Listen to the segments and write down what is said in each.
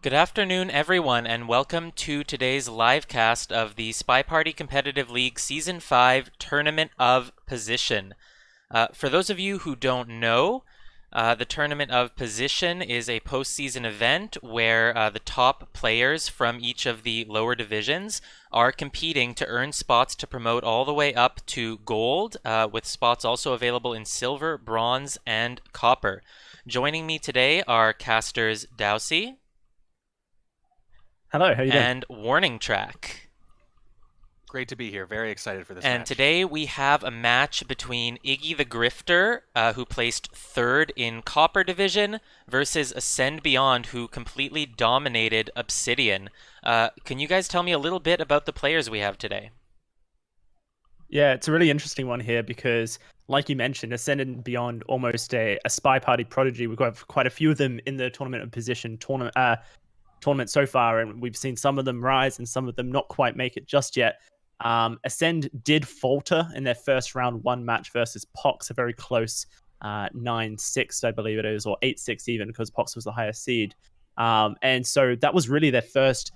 Good afternoon, everyone, and welcome to today's live cast of the SpyParty Competitive League Season 5 Tournament of Position. For those of you who don't know, the Tournament of Position is a postseason event where the top players from each of the lower divisions are competing to earn spots to promote all the way up to gold, with spots also available in silver, bronze, and copper. Joining me today are casters Dowsey Hello, how you doing? and Warning Track. Great to be here. Very excited for this And match. today we have a match between Iggy the Grifter, who placed third in Copper Division, versus AscendBeyond, who completely dominated Obsidian. Can you guys tell me a little bit about the players we have today? Yeah, it's a really interesting one here because, like you mentioned, AscendBeyond, almost a SpyParty prodigy. We've got quite a few of them in the Tournament of Position tournament so far, and we've seen some of them rise and some of them not quite make it just yet. Ascend did falter in their first round one match versus Pox, a very close 9-6, I believe it is, or 8-6 even, because Pox was the higher seed. And so that was really their first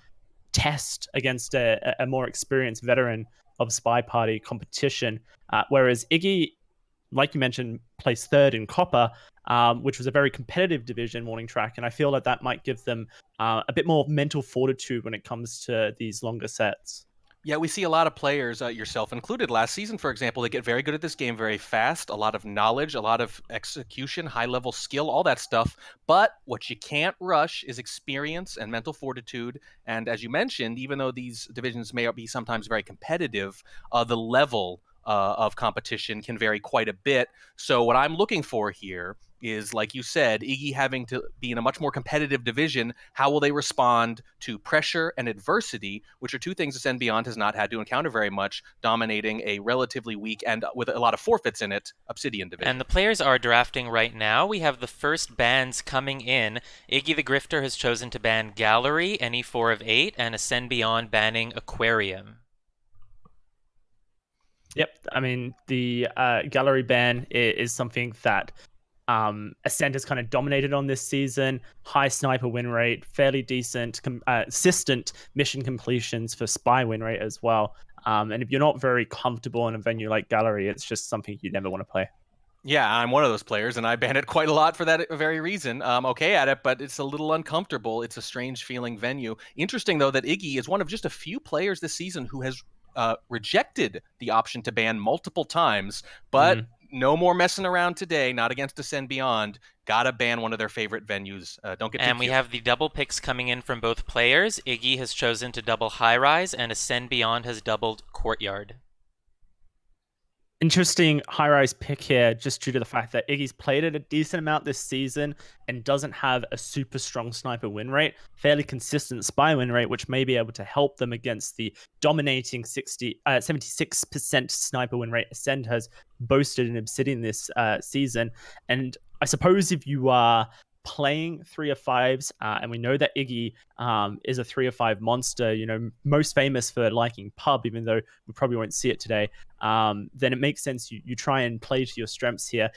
test against a more experienced veteran of SpyParty competition. Whereas Iggy, like you mentioned, placed third in Copper, which was a very competitive division, Morning Track, and I feel like that might give them a bit more mental fortitude when it comes to these longer sets. Yeah, we see a lot of players, yourself included, last season, for example, they get very good at this game very fast, a lot of knowledge, a lot of execution, high-level skill, all that stuff. But what you can't rush is experience and mental fortitude. And as you mentioned, even though these divisions may be sometimes very competitive, the level of competition can vary quite a bit. So what I'm looking for here is, like you said, Iggy having to be in a much more competitive division. How will they respond to pressure and adversity, which are two things AscendBeyond has not had to encounter very much, dominating a relatively weak and with a lot of forfeits in it, Obsidian division. And the players are drafting right now. We have the first bans coming in. Iggy the Grifter has chosen to ban Gallery, any 4 of 8, and AscendBeyond banning Aquarium. Yep, I mean, the gallery ban is something that Ascend has kind of dominated on this season. High sniper win rate, fairly decent, consistent mission completions for spy win rate as well. And if you're not very comfortable in a venue like Gallery, it's just something you never want to play. Yeah, I'm one of those players, and I ban it quite a lot for that very reason. I'm okay at it, but it's a little uncomfortable. It's a strange feeling venue. Interesting, though, that Iggy is one of just a few players this season who has rejected the option to ban multiple times, but no more messing around today, not against AscendBeyond. Gotta ban one of their favorite venues. Don't get too And we cute. have the double picks coming in from both players. Iggy has chosen to double High Rise, and AscendBeyond has doubled Courtyard. Interesting high-rise pick here, just due to the fact that Iggy's played it a decent amount this season and doesn't have a super strong sniper win rate, fairly consistent spy win rate, which may be able to help them against the dominating 76% sniper win rate Ascend has boasted in Obsidian this season. And I suppose if you are playing 3 of 5s, and we know that Iggy is a 3 of 5 monster, most famous for liking pub, even though we probably won't see it today, then it makes sense you try and play to your strengths here.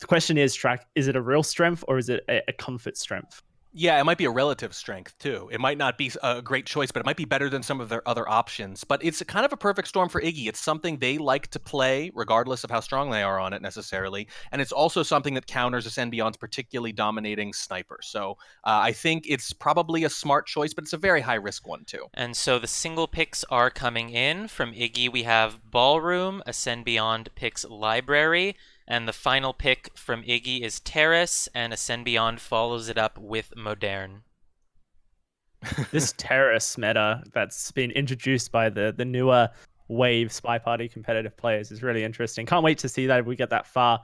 The question is, Track, is it a real strength or is it a comfort strength? Yeah, it might be a relative strength too. It might not be a great choice, but it might be better than some of their other options. But it's kind of a perfect storm for Iggy. It's something they like to play, regardless of how strong they are on it necessarily. And it's also something that counters AscendBeyond's particularly dominating sniper. So I think it's probably a smart choice, but it's a very high risk one too. And so the single picks are coming in. From Iggy, we have Ballroom, AscendBeyond picks Library, and the final pick from Iggy is Terrace, and AscendBeyond follows it up with Modern. This Terrace meta that's been introduced by the newer wave SpyParty competitive players is really interesting. Can't wait to see that if we get that far.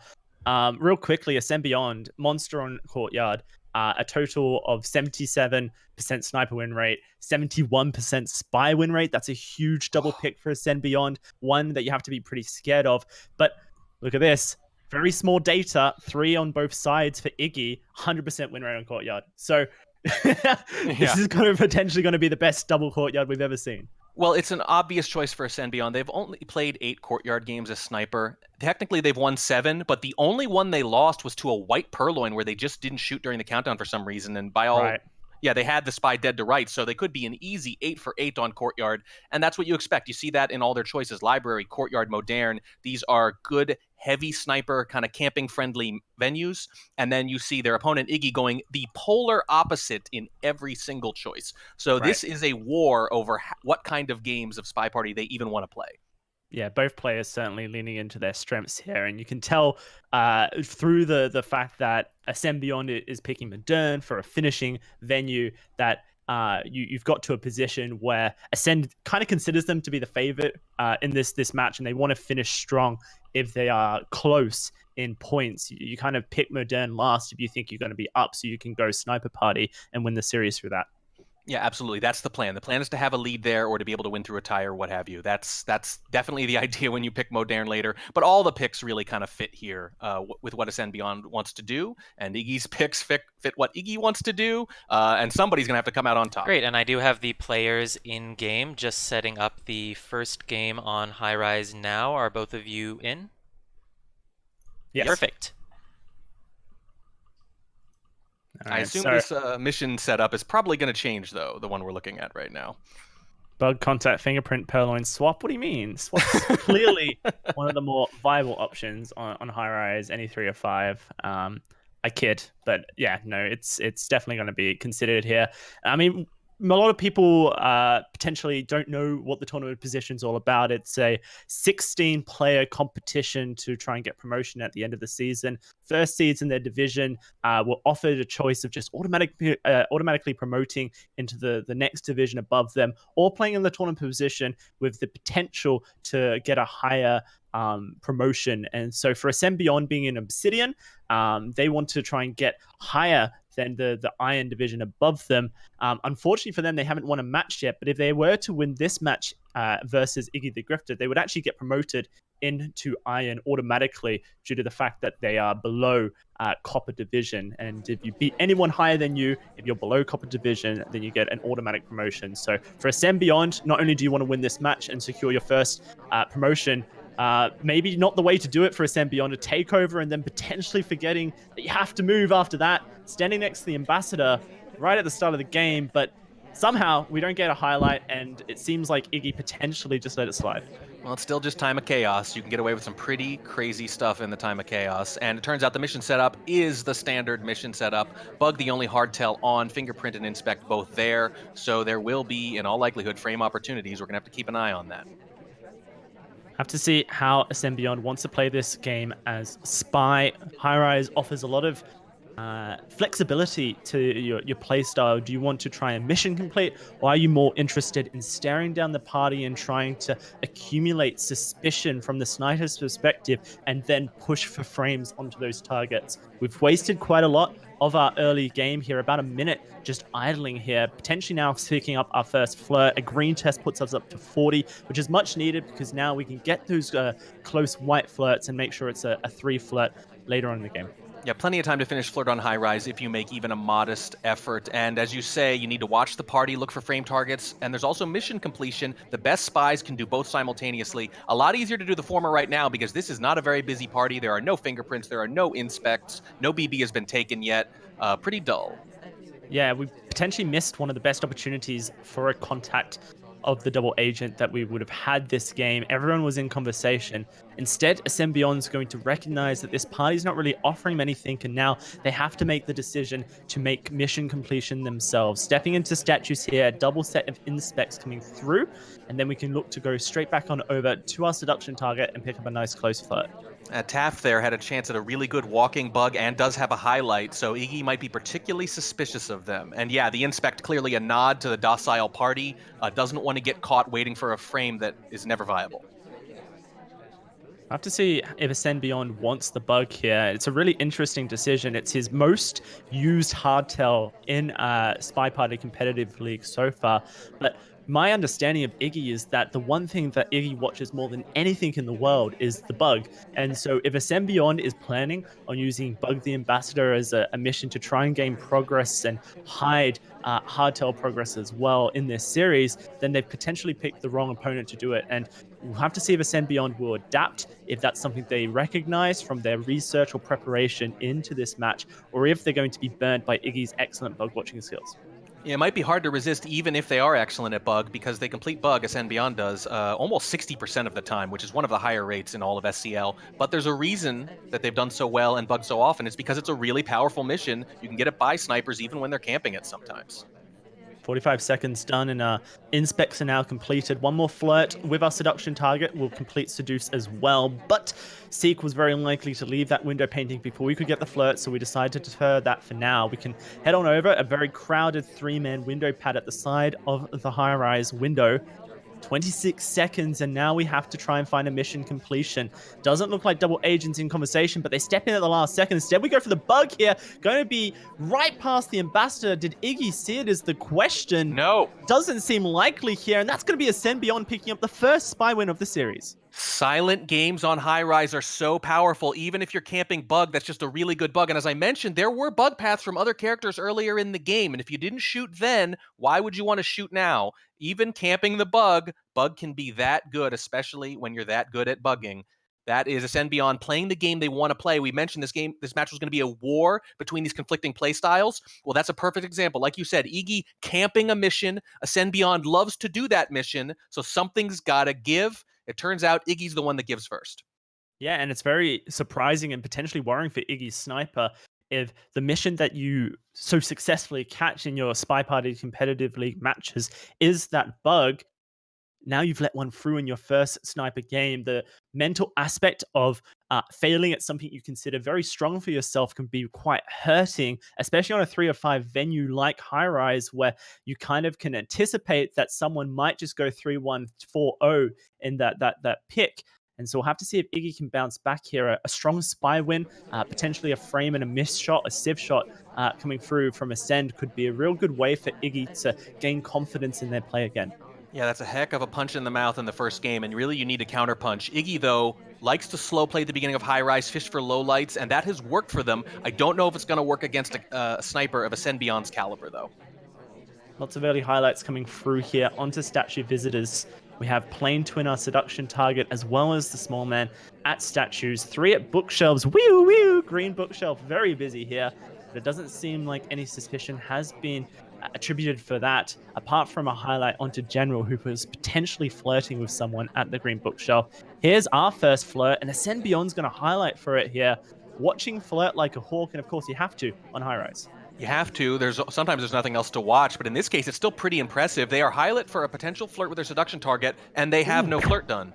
Real quickly, AscendBeyond, Monster on Courtyard, a total of 77% sniper win rate, 71% spy win rate. That's a huge double pick for AscendBeyond, one that you have to be pretty scared of. But look at this. Very small data, 3 on both sides for Iggy, 100% win rate on Courtyard. So this is potentially going to be the best double Courtyard we've ever seen. Well, it's an obvious choice for AscendBeyond. They've only played 8 Courtyard games as sniper. Technically, they've won 7, but the only one they lost was to a white Purloin where they just didn't shoot during the countdown for some reason. And by all Yeah, they had the spy dead to rights, so they could be an easy 8 for 8 on Courtyard, and that's what you expect. You see that in all their choices: Library, Courtyard, Modern. These are good, heavy sniper, kind of camping-friendly venues, and then you see their opponent, Iggy, going the polar opposite in every single choice. So Right. this is a war over what kind of games of Spy Party they even want to play. Yeah, both players certainly leaning into their strengths here, and you can tell through the fact that AscendBeyond is picking Modern for a finishing venue that you've got to a position where Ascend kind of considers them to be the favorite in this match, and they want to finish strong if they are close in points. You kind of pick Modern last if you think you're going to be up, so you can go Sniper Party and win the series through that. Yeah, absolutely. That's the plan. The plan is to have a lead there or to be able to win through a tie or what have you. That's definitely the idea when you pick Modern later. But all the picks really kind of fit here with what AscendBeyond wants to do. And Iggy's picks fit what Iggy wants to do. And somebody's going to have to come out on top. Great, and I do have the players in game, just setting up the first game on High Rise now. Are both of you in? Yes. Perfect. I assume this mission setup is probably going to change, though, the one we're looking at right now. Bug contact fingerprint purloin swap. What do you mean? Swap's clearly one of the more viable options on high rise, any 3 or 5. I kid, but yeah, no, it's definitely going to be considered here. I mean, a lot of people potentially don't know what the tournament position is all about. It's a 16-player competition to try and get promotion at the end of the season. First seeds in their division were offered a choice of just automatically promoting into the next division above them, or playing in the tournament position with the potential to get a higher promotion. And so for AscendBeyond being in Obsidian, they want to try and get higher than the Iron division above them. Unfortunately for them, they haven't won a match yet, but if they were to win this match versus Iggy the Grifter, they would actually get promoted into Iron automatically due to the fact that they are below Copper division. And if you beat anyone higher than you, if you're below Copper division, then you get an automatic promotion. So for AscendBeyond, not only do you want to win this match and secure your first promotion, maybe not the way to do it for AscendBeyond, a takeover and then potentially forgetting that you have to move after that, standing next to the ambassador right at the start of the game, but somehow we don't get a highlight, and it seems like Iggy potentially just let it slide. Well, it's still just Time of Chaos. You can get away with some pretty crazy stuff in the Time of Chaos. And it turns out the mission setup is the standard mission setup. Bug the only hardtail on, Fingerprint and Inspect both there. So there will be, in all likelihood, frame opportunities. We're going to have to keep an eye on that. Have to see how AscendBeyond wants to play this game as Spy. High Rise offers a lot of flexibility to your play style. Do you want to try and mission complete, or are you more interested in staring down the party and trying to accumulate suspicion from the sniper's perspective and then push for frames onto those targets? We've wasted quite a lot of our early game here, about a minute just idling here, potentially now picking up our first flirt. A green test puts us up to 40, which is much needed because now we can get those close white flirts and make sure it's a 3 flirt later on in the game. Yeah, plenty of time to finish Flirt on High Rise if you make even a modest effort. And as you say, you need to watch the party, look for frame targets, and there's also mission completion. The best spies can do both simultaneously. A lot easier to do the former right now because this is not a very busy party. There are no fingerprints, there are no inspects, no BB has been taken yet. Pretty dull. Yeah, we potentially missed one of the best opportunities for a contact of the double agent that we would have had this game. Everyone was in conversation. Instead, AscendBeyond's going to recognize that this party's not really offering them anything, and now they have to make the decision to make mission completion themselves. Stepping into statues here, a double set of inspects coming through, and then we can look to go straight back on over to our seduction target and pick up a nice close flirt. Taft there had a chance at a really good walking bug and does have a highlight, so Iggy might be particularly suspicious of them. And yeah, the inspect clearly a nod to the docile party, doesn't want to get caught waiting for a frame that is never viable. I have to see if AscendBeyond wants the bug here. It's a really interesting decision. It's his most used hardtail in SpyParty competitive league so far, but my understanding of Iggy is that the one thing that Iggy watches more than anything in the world is the bug. And so if AscendBeyond is planning on using Bug the Ambassador as a mission to try and gain progress and hide hardtail progress as well in this series, then they've potentially picked the wrong opponent to do it. And we'll have to see if AscendBeyond will adapt, if that's something they recognize from their research or preparation into this match, or if they're going to be burnt by Iggy's excellent bug watching skills. Yeah, it might be hard to resist even if they are excellent at bug, because they complete bug, AscendBeyond does, almost 60% of the time, which is one of the higher rates in all of SCL. But there's a reason that they've done so well and bug so often. It's because it's a really powerful mission. You can get it by snipers even when they're camping it sometimes. 45 seconds done, and inspects are now completed. One more flirt with our seduction target will complete seduce as well, but Seek was very likely to leave that window painting before we could get the flirt, so we decided to defer that for now. We can head on over a very crowded 3-man window pad at the side of the high-rise window. 26 seconds, and now we have to try and find a mission completion. Doesn't look like double agents in conversation, but they step in at the last second. Instead, we go for the bug here. Going to be right past the ambassador. Did Iggy see it is the question? No. Doesn't seem likely here, and that's going to be AscendBeyond picking up the first spy win of the series. Silent games on high rise are so powerful. Even if you're camping bug, that's just a really good bug. And as I mentioned, there were bug paths from other characters earlier in the game. And if you didn't shoot then, why would you want to shoot now? Even camping the bug can be that good, especially when you're that good at bugging. That is AscendBeyond playing the game they want to play. We mentioned this match was going to be a war between these conflicting play styles. Well, that's a perfect example. Like you said, Iggy camping a mission. AscendBeyond loves to do that mission, so something's got to give. It turns out Iggy's the one that gives first. Yeah, and it's very surprising and potentially worrying for Iggy's sniper if the mission that you so successfully catch in your SpyParty competitive league matches is that bug. Now you've let one through in your first sniper game. The mental aspect of failing at something you consider very strong for yourself can be quite hurting, especially on a 3 or 5 venue like High Rise, where you kind of can anticipate that someone might just go 3-1, 4-0 in that pick. And so we'll have to see if Iggy can bounce back here. A strong spy win, potentially a frame and a miss shot, a sieve shot coming through from Ascend could be a real good way for Iggy to gain confidence in their play again. Yeah, that's a heck of a punch in the mouth in the first game, and really you need a counterpunch. Iggy, though, likes to slow play at the beginning of High Rise, fish for low lights, and that has worked for them. I don't know if it's going to work against a sniper of AscendBeyond's caliber, though. Lots of early highlights coming through here onto statue visitors. We have Plane Twin, our seduction target, as well as the small man at statues. 3 at bookshelves. Wee wee, green bookshelf, very busy here. But it doesn't seem like any suspicion has been attributed for that, apart from a highlight onto General, who was potentially flirting with someone at the green bookshelf. Here's our first flirt, and AscendBeyond's going to highlight for it here. Watching flirt like a hawk, and of course you have to on High Rise. You have to. Sometimes there's nothing else to watch, but in this case, it's still pretty impressive. They are highlight for a potential flirt with their seduction target, and they have no flirt done.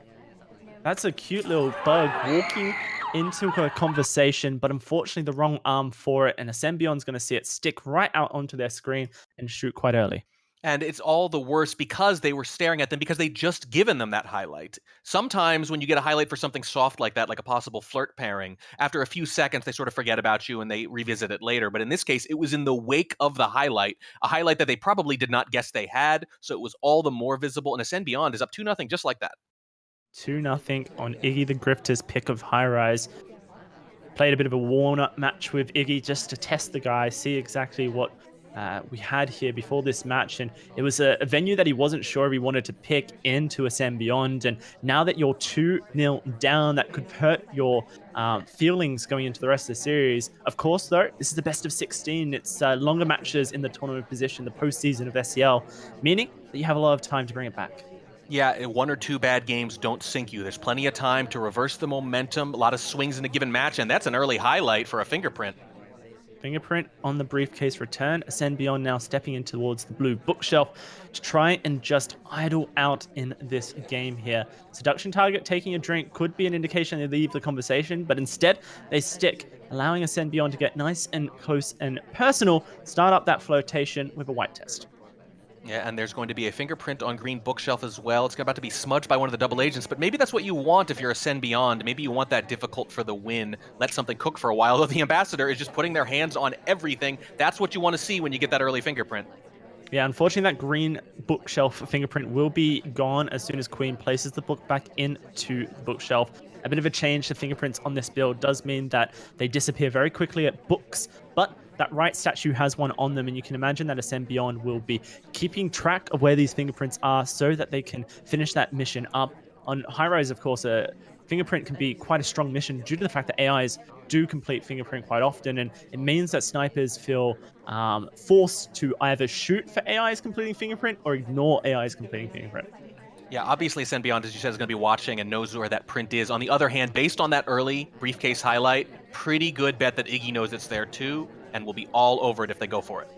That's a cute little bug walking into a conversation, but unfortunately the wrong arm for it, and AscendBeyond's going to see it stick right out onto their screen and shoot quite early. And it's all the worse because they were staring at them, because they just given them that highlight. Sometimes when you get a highlight for something soft like that, like a possible flirt pairing, after a few seconds, they sort of forget about you and they revisit it later. But in this case, it was in the wake of the highlight, a highlight that they probably did not guess they had. So it was all the more visible. And AscendBeyond is up 2-0 just like that. 2-0 on Iggy the Grifter's pick of High Rise. Played a bit of a warm-up match with Iggy just to test the guy, see exactly what we had here before this match, and it was a venue that he wasn't sure if he wanted to pick into AscendBeyond. And now that you're 2-0 down, that could hurt your feelings going into the rest of the series. Of course, though, this is the best of 16. It's longer matches in the tournament position, the postseason of SCL, meaning that you have a lot of time to bring it back. Yeah, 1 or 2 bad games don't sink you. There's plenty of time to reverse the momentum, a lot of swings in a given match, and that's an early highlight for a fingerprint. Fingerprint on the briefcase return. AscendBeyond now stepping in towards the blue bookshelf to try and just idle out in this game here. Seduction target taking a drink could be an indication they leave the conversation, but instead they stick, allowing AscendBeyond to get nice and close and personal, start up that flirtation with a white test. Yeah, and there's going to be a fingerprint on green bookshelf as well. It's about to be smudged by one of the double agents, but maybe that's what you want if you're AscendBeyond. Maybe you want that difficult for the win. Let something cook for a while. Though the ambassador is just putting their hands on everything. That's what you want to see when you get that early fingerprint. Yeah, unfortunately, that green bookshelf fingerprint will be gone as soon as Queen places the book back into the bookshelf. A bit of a change to fingerprints on this build does mean that they disappear very quickly at books, but that right statue has one on them, and you can imagine that AscendBeyond will be keeping track of where these fingerprints are so that they can finish that mission up On High Rise, of course, Fingerprint can be quite a strong mission due to the fact that AIs do complete Fingerprint quite often, and it means that snipers feel forced to either shoot for AIs completing Fingerprint or ignore AIs completing Fingerprint. Yeah, obviously AscendBeyond, as you said, is going to be watching and knows where that print is. On the other hand, based on that early briefcase highlight, pretty good bet that Iggy knows it's there too and will be all over it if they go for it.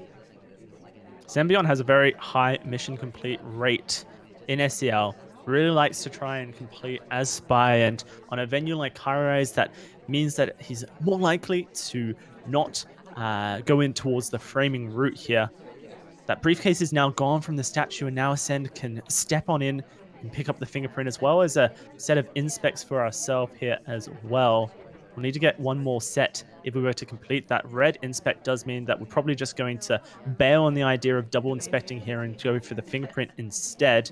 AscendBeyond has a very high mission complete rate in SEL. Really likes to try and complete as spy, and on a venue like High-Rise, that means that he's more likely to not go in towards the framing route here. That briefcase is now gone from the statue, and now Ascend can step on in and pick up the fingerprint, as well as a set of inspects for ourselves here as well. We'll need to get one more set if we were to complete that. Red inspect does mean that we're probably just going to bail on the idea of double inspecting here and go for the fingerprint instead.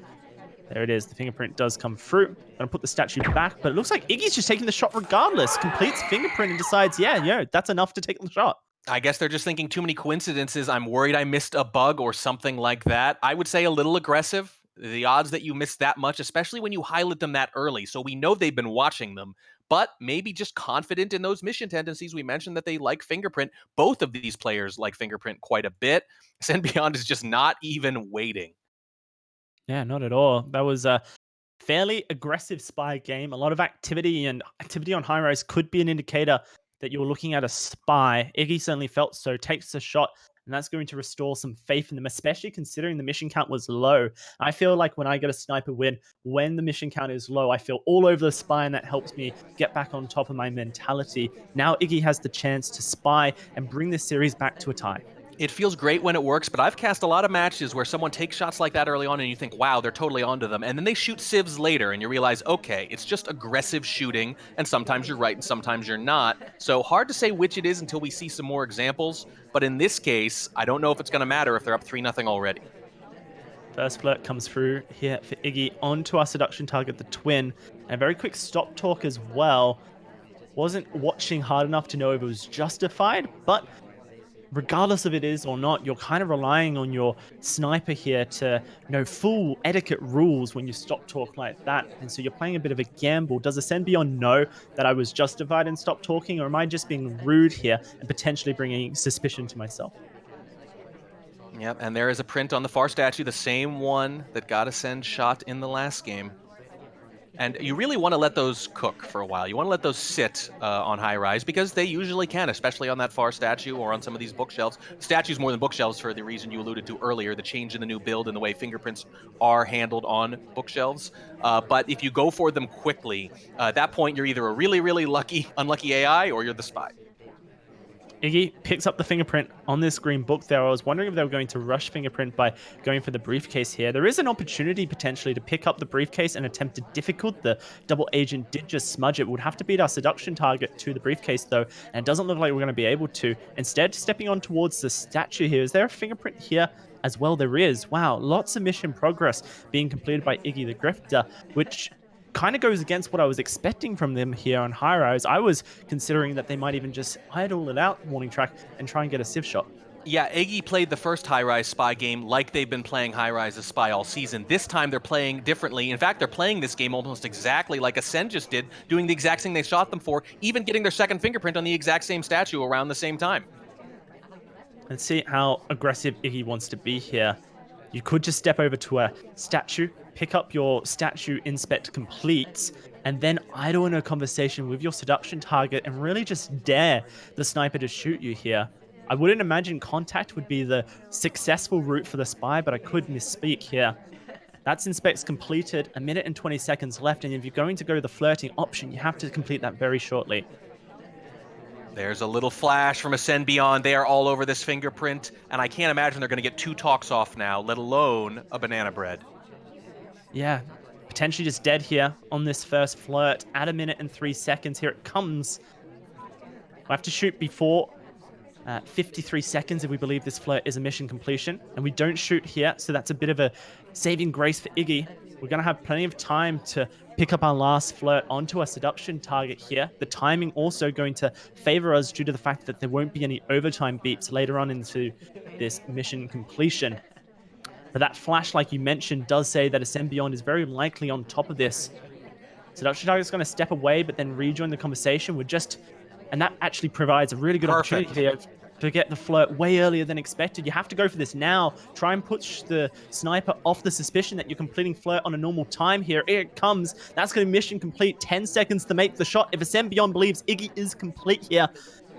There it is. The fingerprint does come through. I'm going to put the statue back, but it looks like Iggy's just taking the shot regardless. Completes fingerprint and decides, yeah, that's enough to take the shot. I guess they're just thinking too many coincidences. I'm worried I missed a bug or something like that. I would say a little aggressive. The odds that you miss that much, especially when you highlight them that early. So we know they've been watching them, but maybe just confident in those mission tendencies. We mentioned that they like Fingerprint. Both of these players like Fingerprint quite a bit. AscendBeyond is just not even waiting. Yeah, not at all. That was a fairly aggressive spy game. A lot of activity, and activity on High Rise could be an indicator that you're looking at a spy. Iggy certainly felt so, takes a shot, and that's going to restore some faith in them, especially considering the mission count was low. I feel like when I get a sniper win, when the mission count is low, I feel all over the spy, and that helps me get back on top of my mentality. Now Iggy has the chance to spy and bring this series back to a tie. It feels great when it works, but I've cast a lot of matches where someone takes shots like that early on and you think, wow, they're totally onto them. And then they shoot civs later and you realize, okay, it's just aggressive shooting. And sometimes you're right and sometimes you're not. So hard to say which it is until we see some more examples. But in this case, I don't know if it's going to matter if they're up 3-0 already. First flirt comes through here for Iggy onto our seduction target, the twin. And a very quick stop talk as well. Wasn't watching hard enough to know if it was justified, but regardless of it is or not, you're kind of relying on your sniper here to know full etiquette rules when you stop talk like that. And so you're playing a bit of a gamble. Does AscendBeyond know that I was justified in stop talking, or am I just being rude here and potentially bringing suspicion to myself? Yep, and there is a print on the far statue, the same one that got Ascend shot in the last game. And you really want to let those cook for a while. You want to let those sit on High Rise because they usually can, especially on that far statue or on some of these bookshelves. Statues more than bookshelves for the reason you alluded to earlier, the change in the new build and the way fingerprints are handled on bookshelves. But if you go for them quickly, at that point you're either a really, really unlucky AI or you're the spy. Iggy picks up the fingerprint on this green book there. I was wondering if they were going to rush fingerprint by going for the briefcase here. There is an opportunity potentially to pick up the briefcase and attempt to difficult. The double agent did just smudge it. Would have to beat our seduction target to the briefcase though, and it doesn't look like we're going to be able to. Instead, stepping on towards the statue here. Is there a fingerprint here as well? There is. Wow, lots of mission progress being completed by Iggy the Grifter, which kind of goes against what I was expecting from them here on High Rise. I was considering that they might even just idle it out warning track and try and get a civ shot. Yeah, Iggy played the first High Rise spy game like they've been playing High Rise as spy all season. This time they're playing differently. In fact, they're playing this game almost exactly like Ascend just did, doing the exact thing they shot them for, even getting their second fingerprint on the exact same statue around the same time. Let's see how aggressive Iggy wants to be here. You could just step over to a statue, pick up your statue inspect completes, and then idle in a conversation with your seduction target and really just dare the sniper to shoot you here. I wouldn't imagine contact would be the successful route for the spy, but I could misspeak here. That's inspects completed, 1 minute and 20 seconds left, and if you're going to go the flirting option, you have to complete that very shortly. There's a little flash from AscendBeyond. They are all over this fingerprint, and I can't imagine they're going to get 2 talks off now, let alone a banana bread. Yeah, potentially just dead here on this first flirt at 1 minute and 3 seconds. Here it comes. I have to shoot before 53 seconds if we believe this flirt is a mission completion, and we don't shoot here, so that's a bit of a saving grace for Iggy. We're going to have plenty of time to pick up our last flirt onto a seduction target here. The timing also going to favor us due to the fact that there won't be any overtime beats later on into this mission completion. But that flash, like you mentioned, does say that AscendBeyond is very likely on top of this. Seduction Target's going to step away, but then rejoin the conversation and that actually provides a really good opportunity here to get the flirt way earlier than expected. You have to go for this now. Try and push the sniper off the suspicion that you're completing flirt on a normal time here. Here it comes. That's going to be mission complete. 10 seconds to make the shot. If AscendBeyond believes Iggy is complete here,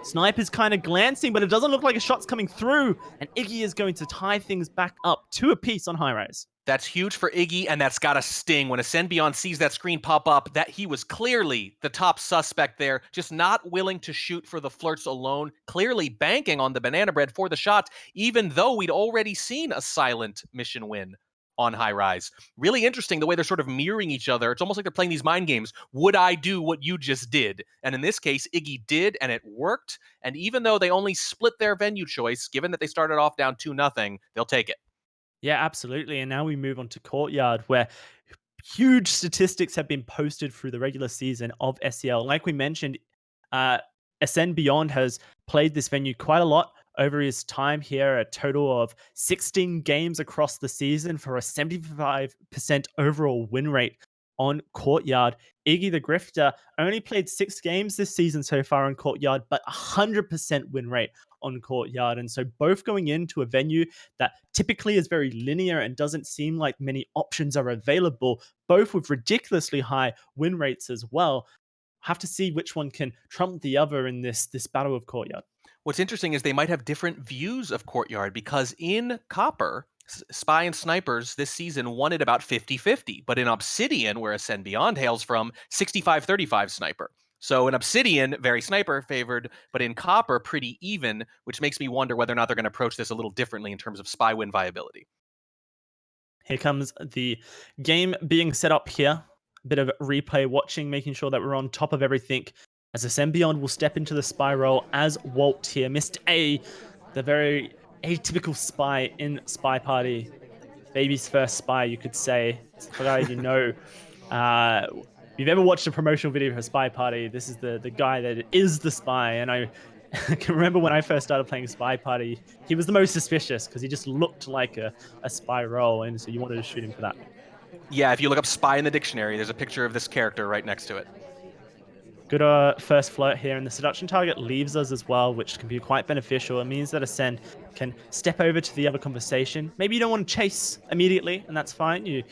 Sniper's kind of glancing, but it doesn't look like a shot's coming through. And Iggy is going to tie things back up 2 apiece on high rise. That's huge for Iggy, and that's got to sting. When AscendBeyond sees that screen pop up, that he was clearly the top suspect there, just not willing to shoot for the flirts alone, clearly banking on the banana bread for the shot, even though we'd already seen a silent mission win on high rise. Really interesting the way they're sort of mirroring each other. It's almost like they're playing these mind games. Would I do what you just did? And in this case, Iggy did, and it worked. And even though they only split their venue choice, given that they started off down 2-0, they'll take it. Yeah, absolutely. And now we move on to Courtyard, where huge statistics have been posted through the regular season of SEL. Like we mentioned, AscendBeyond has played this venue quite a lot over his time here, a total of 16 games across the season for a 75% overall win rate on Courtyard. Iggy the Grifter only played 6 games this season so far on Courtyard, but 100% win rate on Courtyard. And so both going into a venue that typically is very linear and doesn't seem like many options are available, both with ridiculously high win rates as well. Have to see which one can trump the other in this battle of Courtyard. What's interesting is they might have different views of Courtyard, because in Copper, Spy and Snipers this season won it about 50-50, but in Obsidian, where AscendBeyond hails from, 65-35 Sniper. So in Obsidian, very Sniper favored, but in Copper, pretty even, which makes me wonder whether or not they're going to approach this a little differently in terms of Spy win viability. Here comes the game being set up here. A bit of replay watching, making sure that we're on top of everything. As AscendBeyond will step into the Spy role as Walt here. Mr. A, the very atypical Spy in SpyParty. Baby's first Spy, you could say. It's the guy you know. If you've ever watched a promotional video for SpyParty, this is the guy that is the Spy. And I can remember when I first started playing SpyParty, he was the most suspicious because he just looked like a Spy role, and so you wanted to shoot him for that. Yeah, if you look up Spy in the dictionary, there's a picture of this character right next to it. Good first flirt here, and the seduction target leaves us as well, which can be quite beneficial. It means that Ascend can step over to the other conversation. Maybe you don't want to chase immediately, and that's fine. You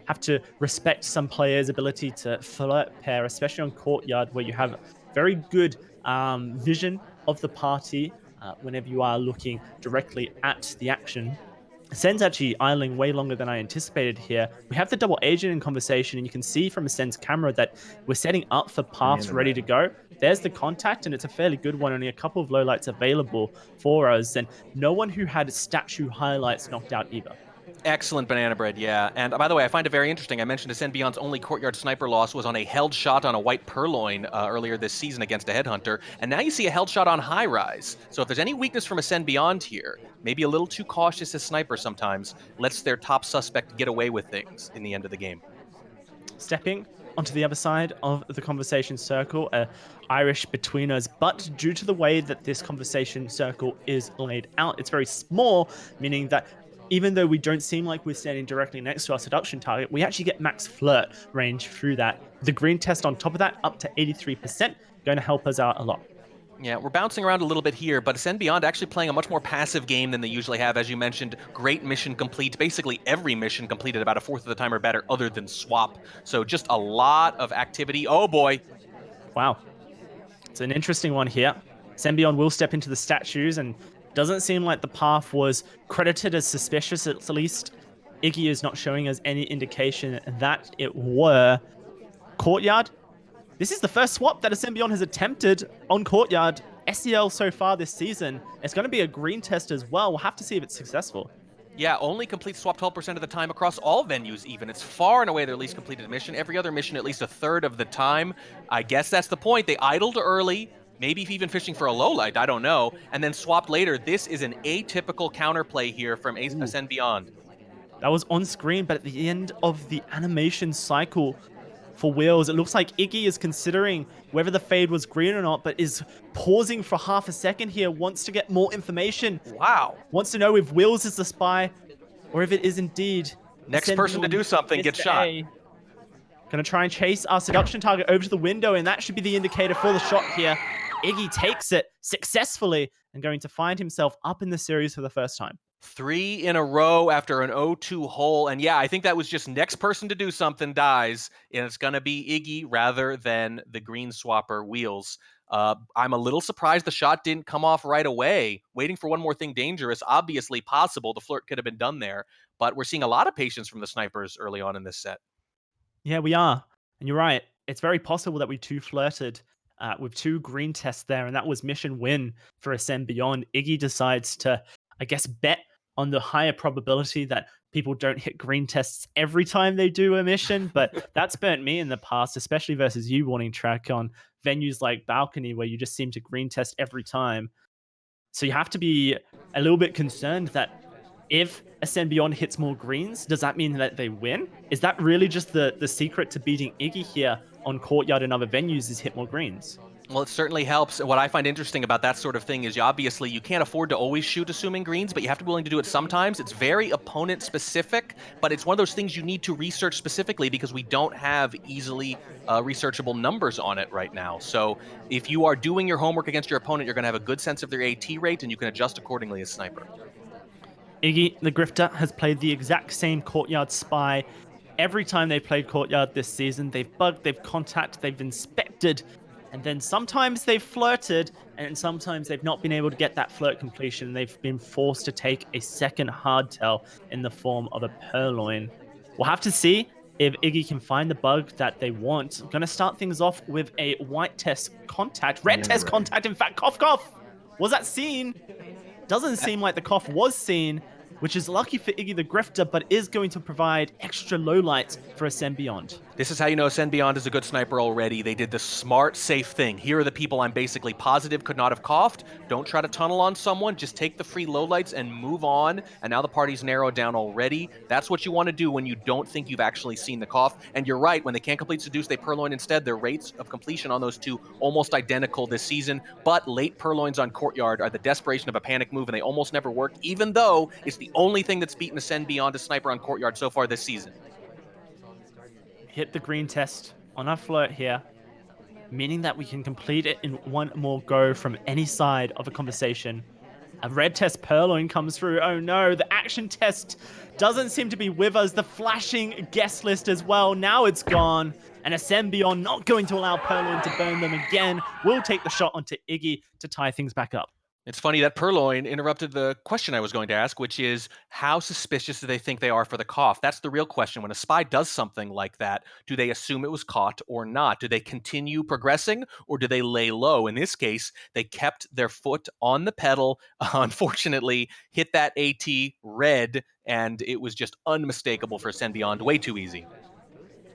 have to respect some players' ability to flirt pair, especially on Courtyard, where you have very good vision of the party whenever you are looking directly at the action. Ascend's actually idling way longer than I anticipated here. We have the double agent in conversation, and you can see from Ascend's camera that we're setting up for paths ready to go. There's the contact, and it's a fairly good one. Only a couple of lowlights available for us, and no one who had statue highlights knocked out either. Excellent banana bread, yeah. And by the way, I find it very interesting. I mentioned AscendBeyond's only Courtyard Sniper loss was on a held shot on a white purloin earlier this season against a headhunter, and now you see a held shot on high rise. So if there's any weakness from AscendBeyond here, maybe a little too cautious as Sniper sometimes, lets their top suspect get away with things in the end of the game. Stepping onto the other side of the conversation circle, Irish between us, but due to the way that this conversation circle is laid out, it's very small, meaning that even though we don't seem like we're standing directly next to our seduction target, we actually get max flirt range through that. The green test on top of that, up to 83%, going to help us out a lot. Yeah, we're bouncing around a little bit here, but AscendBeyond actually playing a much more passive game than they usually have. As you mentioned, great mission complete. Basically every mission completed about a fourth of the time or better, other than swap. So just a lot of activity. Oh boy. Wow. It's an interesting one here. AscendBeyond will step into the statues, and doesn't seem like the path was credited as suspicious, at least. Iggy is not showing us any indication that it were. Courtyard. This is the first swap that AscendBeyond has attempted on Courtyard. SEL so far this season. It's going to be a green test as well. We'll have to see if it's successful. Yeah, only complete swap 12% of the time across all venues even. It's far and away their least completed mission. Every other mission at least a third of the time. I guess that's the point. They idled early. Maybe even fishing for a low light, I don't know, and then swapped later. This is an atypical counterplay here from AscendBeyond. That was on screen, but at the end of the animation cycle for Wheels, it looks like Iggy is considering whether the fade was green or not, but is pausing for half a second here, wants to get more information. Wow. Wants to know if Wheels is the spy, or if it is indeed... Next person to do something gets shot. Gonna try and chase our seduction target over to the window, and that should be the indicator for the shot here. Iggy takes it successfully and going to find himself up in the series for the first time. 3 in a row after an 0-2 hole. And yeah, I think that was just next person to do something dies, and it's going to be Iggy rather than the green swapper Wheels. I'm a little surprised the shot didn't come off right away. Waiting for one more thing dangerous, obviously possible. The flirt could have been done there, but we're seeing a lot of patience from the snipers early on in this set. Yeah, we are. And you're right. It's very possible that we two flirted with 2 green tests there, and that was mission win for AscendBeyond. Iggy decides to, I guess, bet on the higher probability that people don't hit green tests every time they do a mission, but that's burnt me in the past, especially versus you, Warning Track, on venues like Balcony, where you just seem to green test every time. So you have to be a little bit concerned that if AscendBeyond hits more greens, does that mean that they win? Is that really just the secret to beating Iggy here on Courtyard and other venues, is hit more greens? Well, it certainly helps. What I find interesting about that sort of thing is obviously you can't afford to always shoot assuming greens, but you have to be willing to do it sometimes. It's very opponent specific, but it's one of those things you need to research specifically because we don't have easily researchable numbers on it right now. So if you are doing your homework against your opponent, you're going to have a good sense of their AT rate, and you can adjust accordingly as sniper. Iggy the Grifter has played the exact same Courtyard Spy every time they've played Courtyard this season. They've bugged, they've contacted, they've inspected, and then sometimes they've flirted, and sometimes they've not been able to get that flirt completion. They've been forced to take a second hardtail in the form of a purloin. We'll have to see if Iggy can find the bug that they want. I'm going to start things off with a white test contact, red test contact, in fact, cough, cough. Was that seen? Doesn't seem like the cough was seen, which is lucky for Iggy the Grifter, but is going to provide extra lowlights for AscendBeyond. This is how you know AscendBeyond is a good sniper already. They did the smart, safe thing. Here are the people I'm basically positive could not have coughed. Don't try to tunnel on someone. Just take the free lowlights and move on. And now the party's narrowed down already. That's what you want to do when you don't think you've actually seen the cough. And you're right, when they can't complete Seduce, they purloin instead. Their rates of completion on those two almost identical this season. But late purloins on Courtyard are the desperation of a panic move, and they almost never work, even though it's the only thing that's beaten AscendBeyond a sniper on Courtyard so far this season. Hit the green test on our flirt here, meaning that we can complete it in one more go from any side of a conversation. A red test purloin comes through. Oh no, the action test doesn't seem to be with us. The flashing guest list as well. Now it's gone. And AscendBeyond not going to allow purloin to burn them again. Will take the shot onto Iggy to tie things back up. It's funny that purloin interrupted the question I was going to ask, which is how suspicious do they think they are for the cough? That's the real question. When a spy does something like that, do they assume it was caught or not? Do they continue progressing or do they lay low? In this case, they kept their foot on the pedal, unfortunately, hit that AT red, and it was just unmistakable for AscendBeyond. Way too easy.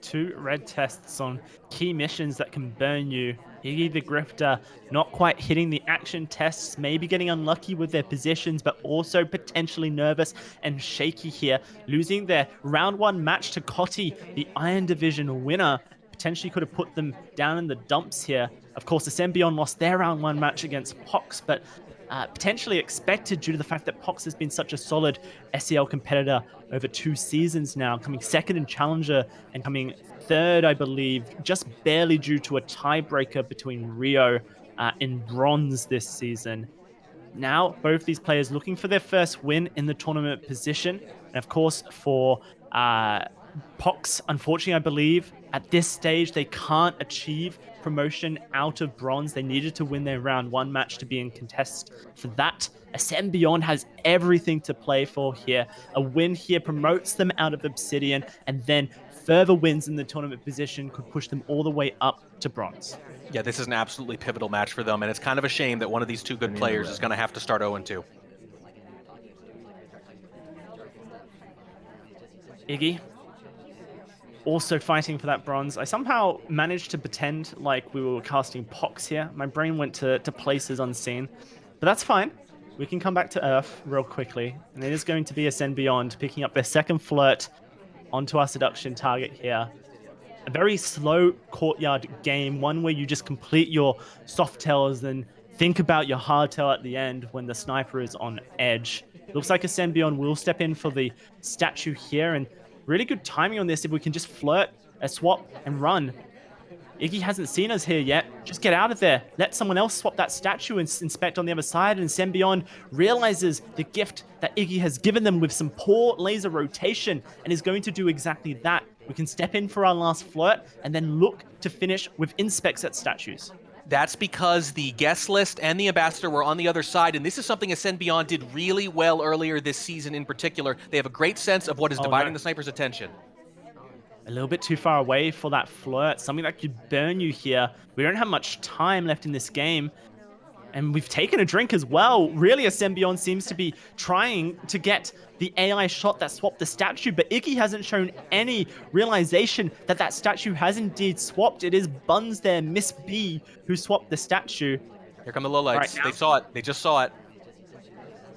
2 red tests on key missions that can burn you. Iggy the Grifter not quite hitting the action tests, maybe getting unlucky with their positions, but also potentially nervous and shaky here. Losing their round 1 match to Cotti, the Iron Division winner, potentially could have put them down in the dumps here. Of course, AscendBeyond lost their round 1 match against Pox, but potentially expected due to the fact that Pox has been such a solid SEL competitor over 2 seasons now, coming second in Challenger and coming third, I believe, just barely due to a tiebreaker between Rio in bronze this season. Now, both these players looking for their first win in the tournament position. And of course, for Pox, unfortunately, I believe, at this stage, they can't achieve promotion out of bronze. They needed to win their round 1 match to be in contest for that. AscendBeyond has everything to play for here. A win here promotes them out of Obsidian, and then further wins in the tournament position could push them all the way up to bronze. Yeah, this is an absolutely pivotal match for them, and it's kind of a shame that one of these 2 good players is going to have to start 0-2. Iggy, also fighting for that bronze. I somehow managed to pretend like we were casting Pox here. My brain went to places unseen, but that's fine. We can come back to Earth real quickly, and it is going to be AscendBeyond picking up their second flirt onto our seduction target here. A very slow Courtyard game, one where you just complete your soft tails and think about your hard tail at the end when the sniper is on edge. Looks like AscendBeyond will step in for the statue here, and really good timing on this if we can just flirt swap and run. Iggy hasn't seen us here yet. Just get out of there. Let someone else swap that statue and inspect on the other side. And AscendBeyond realizes the gift that Iggy has given them with some poor laser rotation and is going to do exactly that. We can step in for our last flirt and then look to finish with inspects at statues. That's because the guest list and the ambassador were on the other side, and this is something AscendBeyond did really well earlier this season in particular. They have a great sense of what is dividing the sniper's attention. A little bit too far away for that flirt, something that could burn you here. We don't have much time left in this game. And we've taken a drink as well. Really, AscendBeyond seems to be trying to get the AI shot that swapped the statue, but Iggy hasn't shown any realization that that statue has indeed swapped. It is Buns there, Miss B, who swapped the statue. Here come the lowlights. Right, they saw it. They just saw it.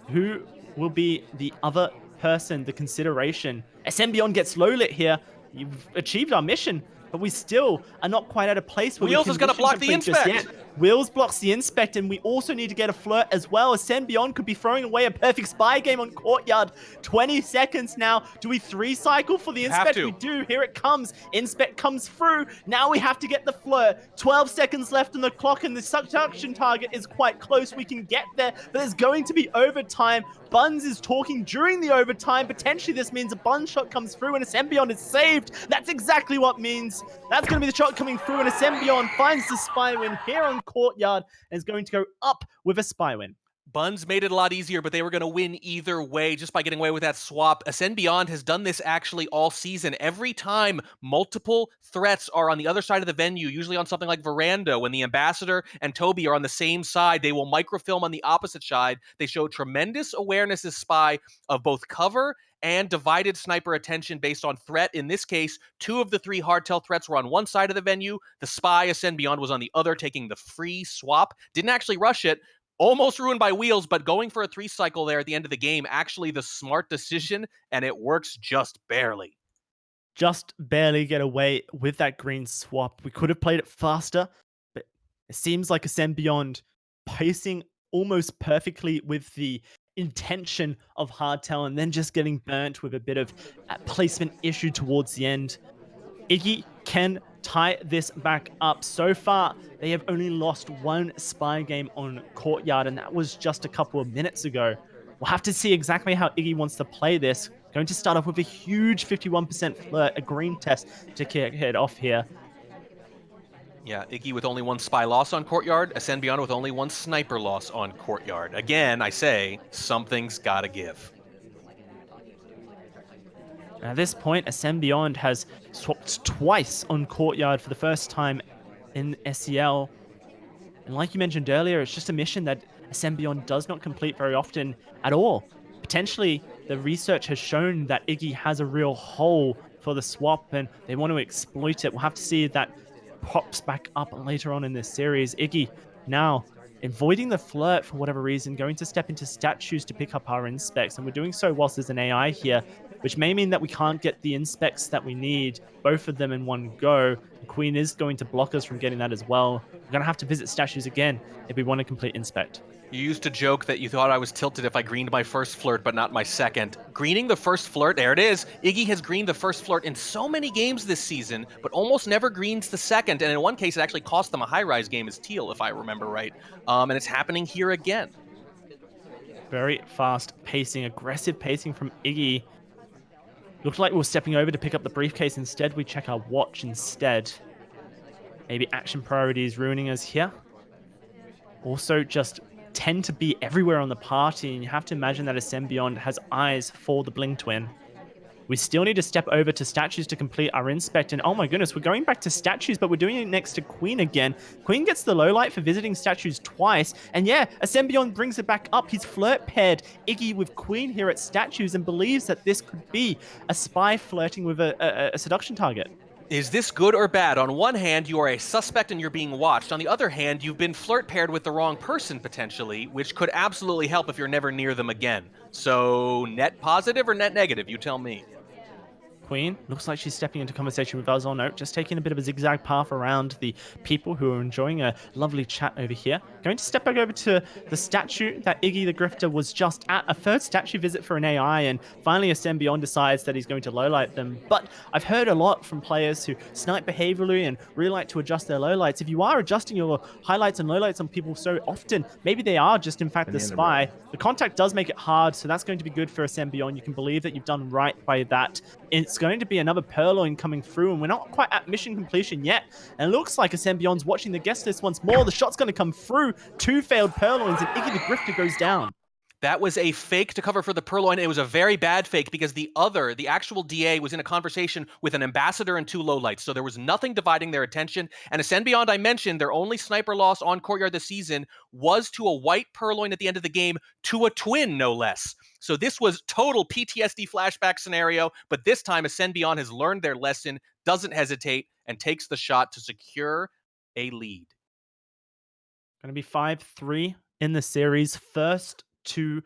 Who will be the other person, the consideration? AscendBeyond gets low lit here. You've achieved our mission, but we still are not quite at a place where Wheels is going to block the inspect. Wheels blocks the inspect, and we also need to get a flirt as well. AscendBeyond could be throwing away a perfect spy game on Courtyard. 20 seconds now. Do we 3-cycle for the inspect? We do. Here it comes. Inspect comes through. Now we have to get the flirt. 12 seconds left on the clock, and the suction target is quite close. We can get there, but there's going to be overtime. Buns is talking during the overtime. Potentially this means a Bun shot comes through and AscendBeyond is saved. That's exactly what means. That's going to be the shot coming through, and AscendBeyond finds the spy win here on Courtyard and is going to go up with a spy win. Buns made it a lot easier, but they were going to win either way just by getting away with that swap. AscendBeyond has done this actually all season. Every time multiple threats are on the other side of the venue, usually on something like Veranda, when the Ambassador and Toby are on the same side, they will microfilm on the opposite side. They show tremendous awareness as spy of both cover and divided sniper attention based on threat. In this case, 2 of the 3 hardtail threats were on one side of the venue. The spy, AscendBeyond, was on the other, taking the free swap. Didn't actually rush it. Almost ruined by Wheels, but going for a 3-cycle there at the end of the game, actually the smart decision, and it works just barely. Just barely get away with that green swap. We could have played it faster, but it seems like AscendBeyond pacing almost perfectly with the intention of hardtail and then just getting burnt with a bit of placement issue towards the end. Iggy can tie this back up. So far, they have only lost 1 spy game on Courtyard, and that was just a couple of minutes ago. We'll have to see exactly how Iggy wants to play this. Going to start off with a huge 51% flirt, a green test to kick it off here. Yeah, Iggy with only 1 spy loss on Courtyard, AscendBeyond with only 1 sniper loss on Courtyard. Again, I say, something's gotta give. At this point, AscendBeyond has swapped twice on Courtyard for the first time in SEL. And like you mentioned earlier, it's just a mission that AscendBeyond does not complete very often at all. Potentially, the research has shown that Iggy has a real hole for the swap, and they want to exploit it. We'll have to see if that pops back up later on in this series. Iggy now avoiding the flirt for whatever reason, going to step into statues to pick up our inspects, and we're doing so whilst there's an AI here, which may mean that we can't get the inspects that we need, both of them in one go. The Queen is going to block us from getting that as well. We're going to have to visit statues again if we want to complete inspect. You used to joke that you thought I was tilted if I greened my first flirt, but not my second. Greening the first flirt, there it is. Iggy has greened the first flirt in so many games this season, but almost never greens the second. And in one case, it actually cost them a high-rise game as Teal, if I remember right. And it's happening here again. Very fast pacing, aggressive pacing from Iggy. Looked like we were stepping over to pick up the briefcase. Instead, we check our watch instead. Maybe action priorities ruining us here. Also, just tend to be everywhere on the party, and you have to imagine that AscendBeyond has eyes for the Bling Twin. We still need to step over to statues to complete our inspect, and oh my goodness, we're going back to statues, but we're doing it next to Queen again. Queen gets the low light for visiting statues twice, and yeah, AscendBeyond brings it back up. He's flirt paired Iggy with Queen here at statues and believes that this could be a spy flirting with a seduction target. Is this good or bad? On one hand, you are a suspect and you're being watched. On the other hand, you've been flirt paired with the wrong person, potentially, which could absolutely help if you're never near them again. So, net positive or net negative? You tell me. Queen looks like she's stepping into conversation with us. Oh no, just taking a bit of a zigzag path around the people who are enjoying a lovely chat over here. Going to step back over to the statue that Iggy the Grifter was just at. A third statue visit for an AI, and finally AscendBeyond decides that he's going to lowlight them. But I've heard a lot from players who snipe behaviorally and really like to adjust their lowlights. If you are adjusting your highlights and lowlights on people so often, maybe they are just in fact the spy. The contact does make it hard, so that's going to be good for AscendBeyond. You can believe that you've done right by that. It's going to be another purloin coming through, and we're not quite at mission completion yet. And it looks like AscendBeyond's watching the guest list once more. The shot's going to come through. 2 failed purloins, and Iggy the Grifter goes down. That was a fake to cover for the purloin. It was a very bad fake because the actual DA, was in a conversation with an ambassador and 2 lowlights. So there was nothing dividing their attention. And AscendBeyond, I mentioned, their only sniper loss on Courtyard this season was to a white purloin at the end of the game, to a twin, no less. So this was total PTSD flashback scenario. But this time, AscendBeyond has learned their lesson, doesn't hesitate, and takes the shot to secure a lead. Going to be 5-3 in the series. First to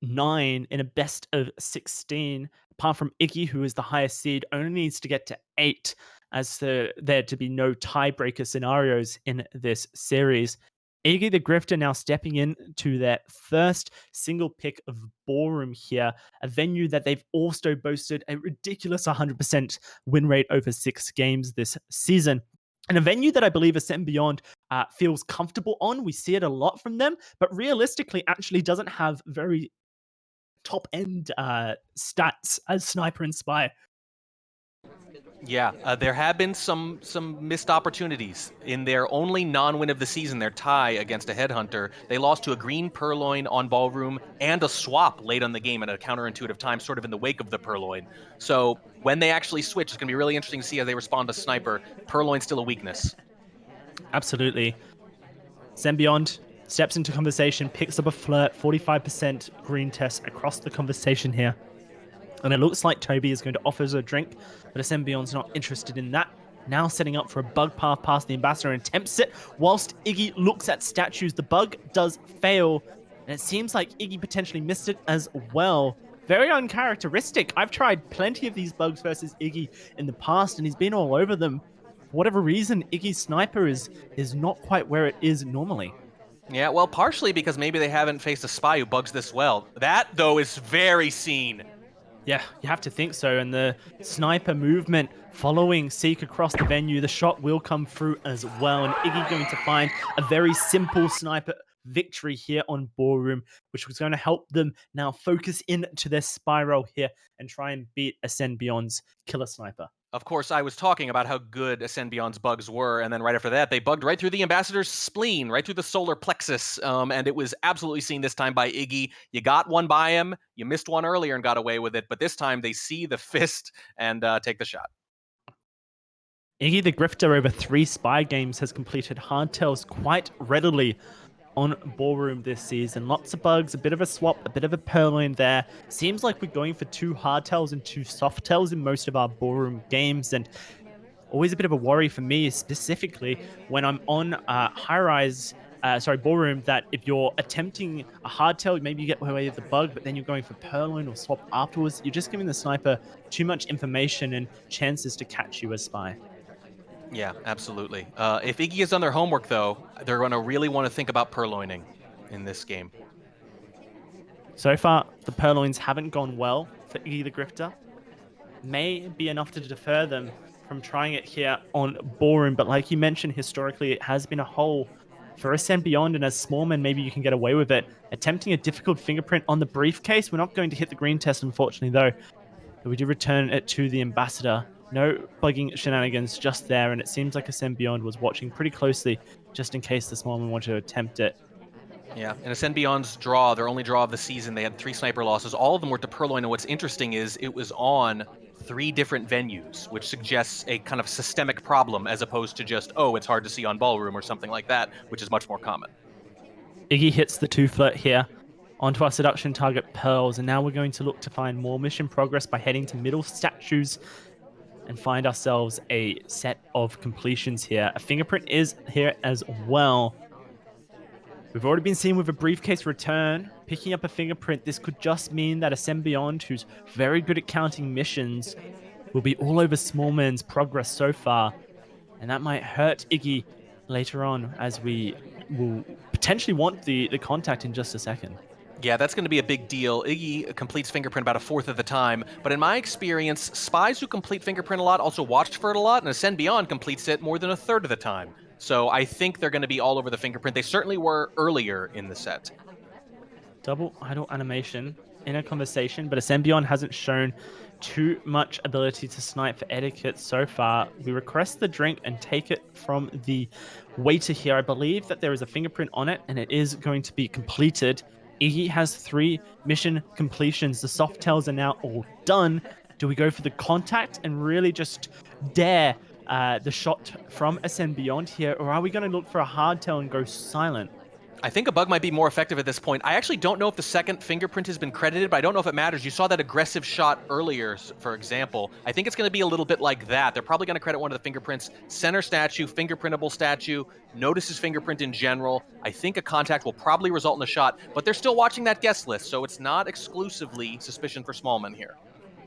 9 in a best of 16. Apart from Iggy, who is the highest seed, only needs to get to 8 as there to be no tiebreaker scenarios in this series. Iggy the Grifter now stepping in to their first single pick of Ballroom here, a venue that they've also boasted a ridiculous 100% win rate over 6 games this season. And a venue that I believe AscendBeyond feels comfortable on. We see it a lot from them, but realistically actually doesn't have very top-end stats as Sniper and Spy. Yeah, there have been some missed opportunities. In their only non-win of the season, their tie against a Headhunter, they lost to a green purloin on Ballroom and a swap late on the game at a counterintuitive time, sort of in the wake of the purloin. So when they actually switch, it's going to be really interesting to see how they respond to Sniper. Purloin's still a weakness. Absolutely. AscendBeyond steps into conversation, picks up a flirt, 45% green test across the conversation here. And it looks like Toby is going to offer us a drink, but AscendBeyond's not interested in that. Now setting up for a bug path past the ambassador and attempts it. Whilst Iggy looks at statues, the bug does fail. And it seems like Iggy potentially missed it as well. Very uncharacteristic. I've tried plenty of these bugs versus Iggy in the past, and he's been all over them. For whatever reason, Iggy's sniper is not quite where it is normally. Yeah, well, partially because maybe they haven't faced a spy who bugs this well. That, though, is very seen. Yeah, you have to think so. And the sniper movement following Seek across the venue, the shot will come through as well. And Iggy going to find a very simple sniper victory here on Ballroom, which was going to help them now focus into their spiral here and try and beat AscendBeyond's killer sniper. Of course, I was talking about how good AscendBeyond's bugs were, and then right after that, they bugged right through the ambassador's spleen, right through the solar plexus, and it was absolutely seen this time by Iggy. You got one by him, you missed one earlier and got away with it, but this time they see the fist and take the shot. Iggy the Grifter over 3 spy games has completed hardtails quite readily on Ballroom this season. Lots of bugs, a bit of a swap, a bit of a purloin there. Seems like we're going for 2 hardtails and 2 softtails in most of our Ballroom games, and always a bit of a worry for me, specifically when I'm on Ballroom, that if you're attempting a hardtail, maybe you get away with the bug, but then you're going for purloin or swap afterwards. You're just giving the sniper too much information and chances to catch you as spy. Yeah, absolutely. If Iggy has done their homework, though, they're going to really want to think about purloining in this game. So far, the purloins haven't gone well for Iggy the Grifter. May be enough to deter them from trying it here on Ballroom, but like you mentioned, historically, it has been a hole for AscendBeyond, and as Smallman, maybe you can get away with it. Attempting a difficult fingerprint on the briefcase. We're not going to hit the green test, unfortunately, though. But we do return it to the ambassador. No bugging shenanigans just there, and it seems like AscendBeyond was watching pretty closely just in case the Smallman wanted to attempt it. Yeah, and AscendBeyond's draw, their only draw of the season, they had 3 sniper losses. All of them were to purloin, and what's interesting is it was on 3 different venues, which suggests a kind of systemic problem as opposed to just, oh, it's hard to see on Ballroom or something like that, which is much more common. Iggy hits the 2 flirt here onto our seduction target Pearls, and now we're going to look to find more mission progress by heading to middle statues and find ourselves a set of completions here. A fingerprint is here as well. We've already been seen with a briefcase return. Picking up a fingerprint, this could just mean that AscendBeyond, who's very good at counting missions, will be all over Smallman's progress so far, and that might hurt Iggy later on, as we will potentially want the contact in just a second. Yeah, that's going to be a big deal. Iggy completes Fingerprint about a fourth of the time, but in my experience, spies who complete Fingerprint a lot also watch for it a lot, and AscendBeyond completes it more than a third of the time. So I think they're going to be all over the Fingerprint. They certainly were earlier in the set. Double idle animation in a conversation, but AscendBeyond hasn't shown too much ability to snipe for etiquette so far. We request the drink and take it from the waiter here. I believe that there is a fingerprint on it, and it is going to be completed. Iggy has 3 mission completions. The soft tails are now all done. Do we go for the contact and really just dare the shot from AscendBeyond here, or are we going to look for a hardtail and go silent? I think a bug might be more effective at this point. I actually don't know if the second fingerprint has been credited, but I don't know if it matters. You saw that aggressive shot earlier, for example. I think it's going to be a little bit like that. They're probably going to credit one of the fingerprints. Center statue, fingerprintable statue, notices fingerprint in general. I think a contact will probably result in a shot, but they're still watching that guest list, so it's not exclusively suspicion for Smallman here.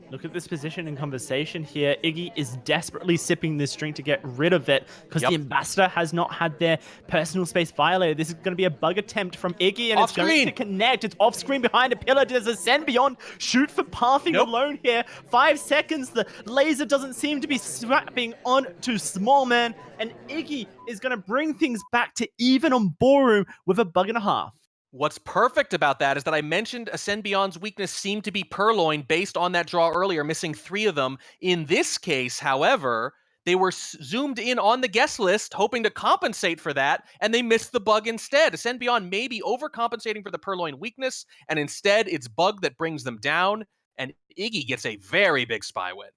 Look at this position and conversation here. Iggy is desperately sipping this drink to get rid of it because the ambassador has not had their personal space violated. This is going to be a bug attempt from Iggy, and it's going to connect. It's off screen behind a pillar. Does AscendBeyond shoot for pathing alone here? 5 seconds. The laser doesn't seem to be swapping onto Smallman, and Iggy is going to bring things back to even on Ballroom with a bug and a half. What's perfect about that is that I mentioned AscendBeyond's weakness seemed to be Purloin based on that draw earlier, missing 3 of them. In this case, however, they were zoomed in on the guest list, hoping to compensate for that, and they missed the bug instead. AscendBeyond may be overcompensating for the Purloin weakness, and instead it's bug that brings them down, and Iggy gets a very big spy win.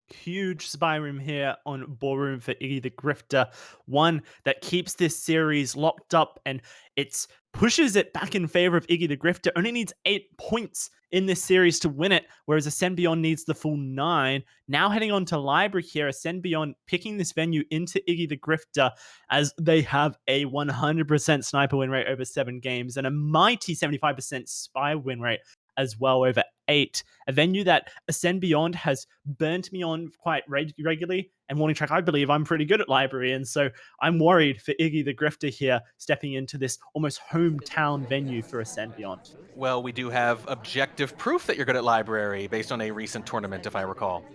Huge spy room here on Ballroom for Iggy the Grifter. One that keeps this series locked up, and it's pushes it back in favor of Iggy the Grifter. Only needs 8 points in this series to win it, whereas AscendBeyond needs the full 9. Now heading on to Library here, AscendBeyond picking this venue into Iggy the Grifter, as they have a 100% sniper win rate over 7 games and a mighty 75% spy win rate as well over 8. A venue that AscendBeyond has burnt me on quite regularly. And Warning Track, I believe I'm pretty good at Library, and so I'm worried for Iggy the Grifter here stepping into this almost hometown venue for AscendBeyond. Well, we do have objective proof that you're good at Library based on a recent tournament, if I recall.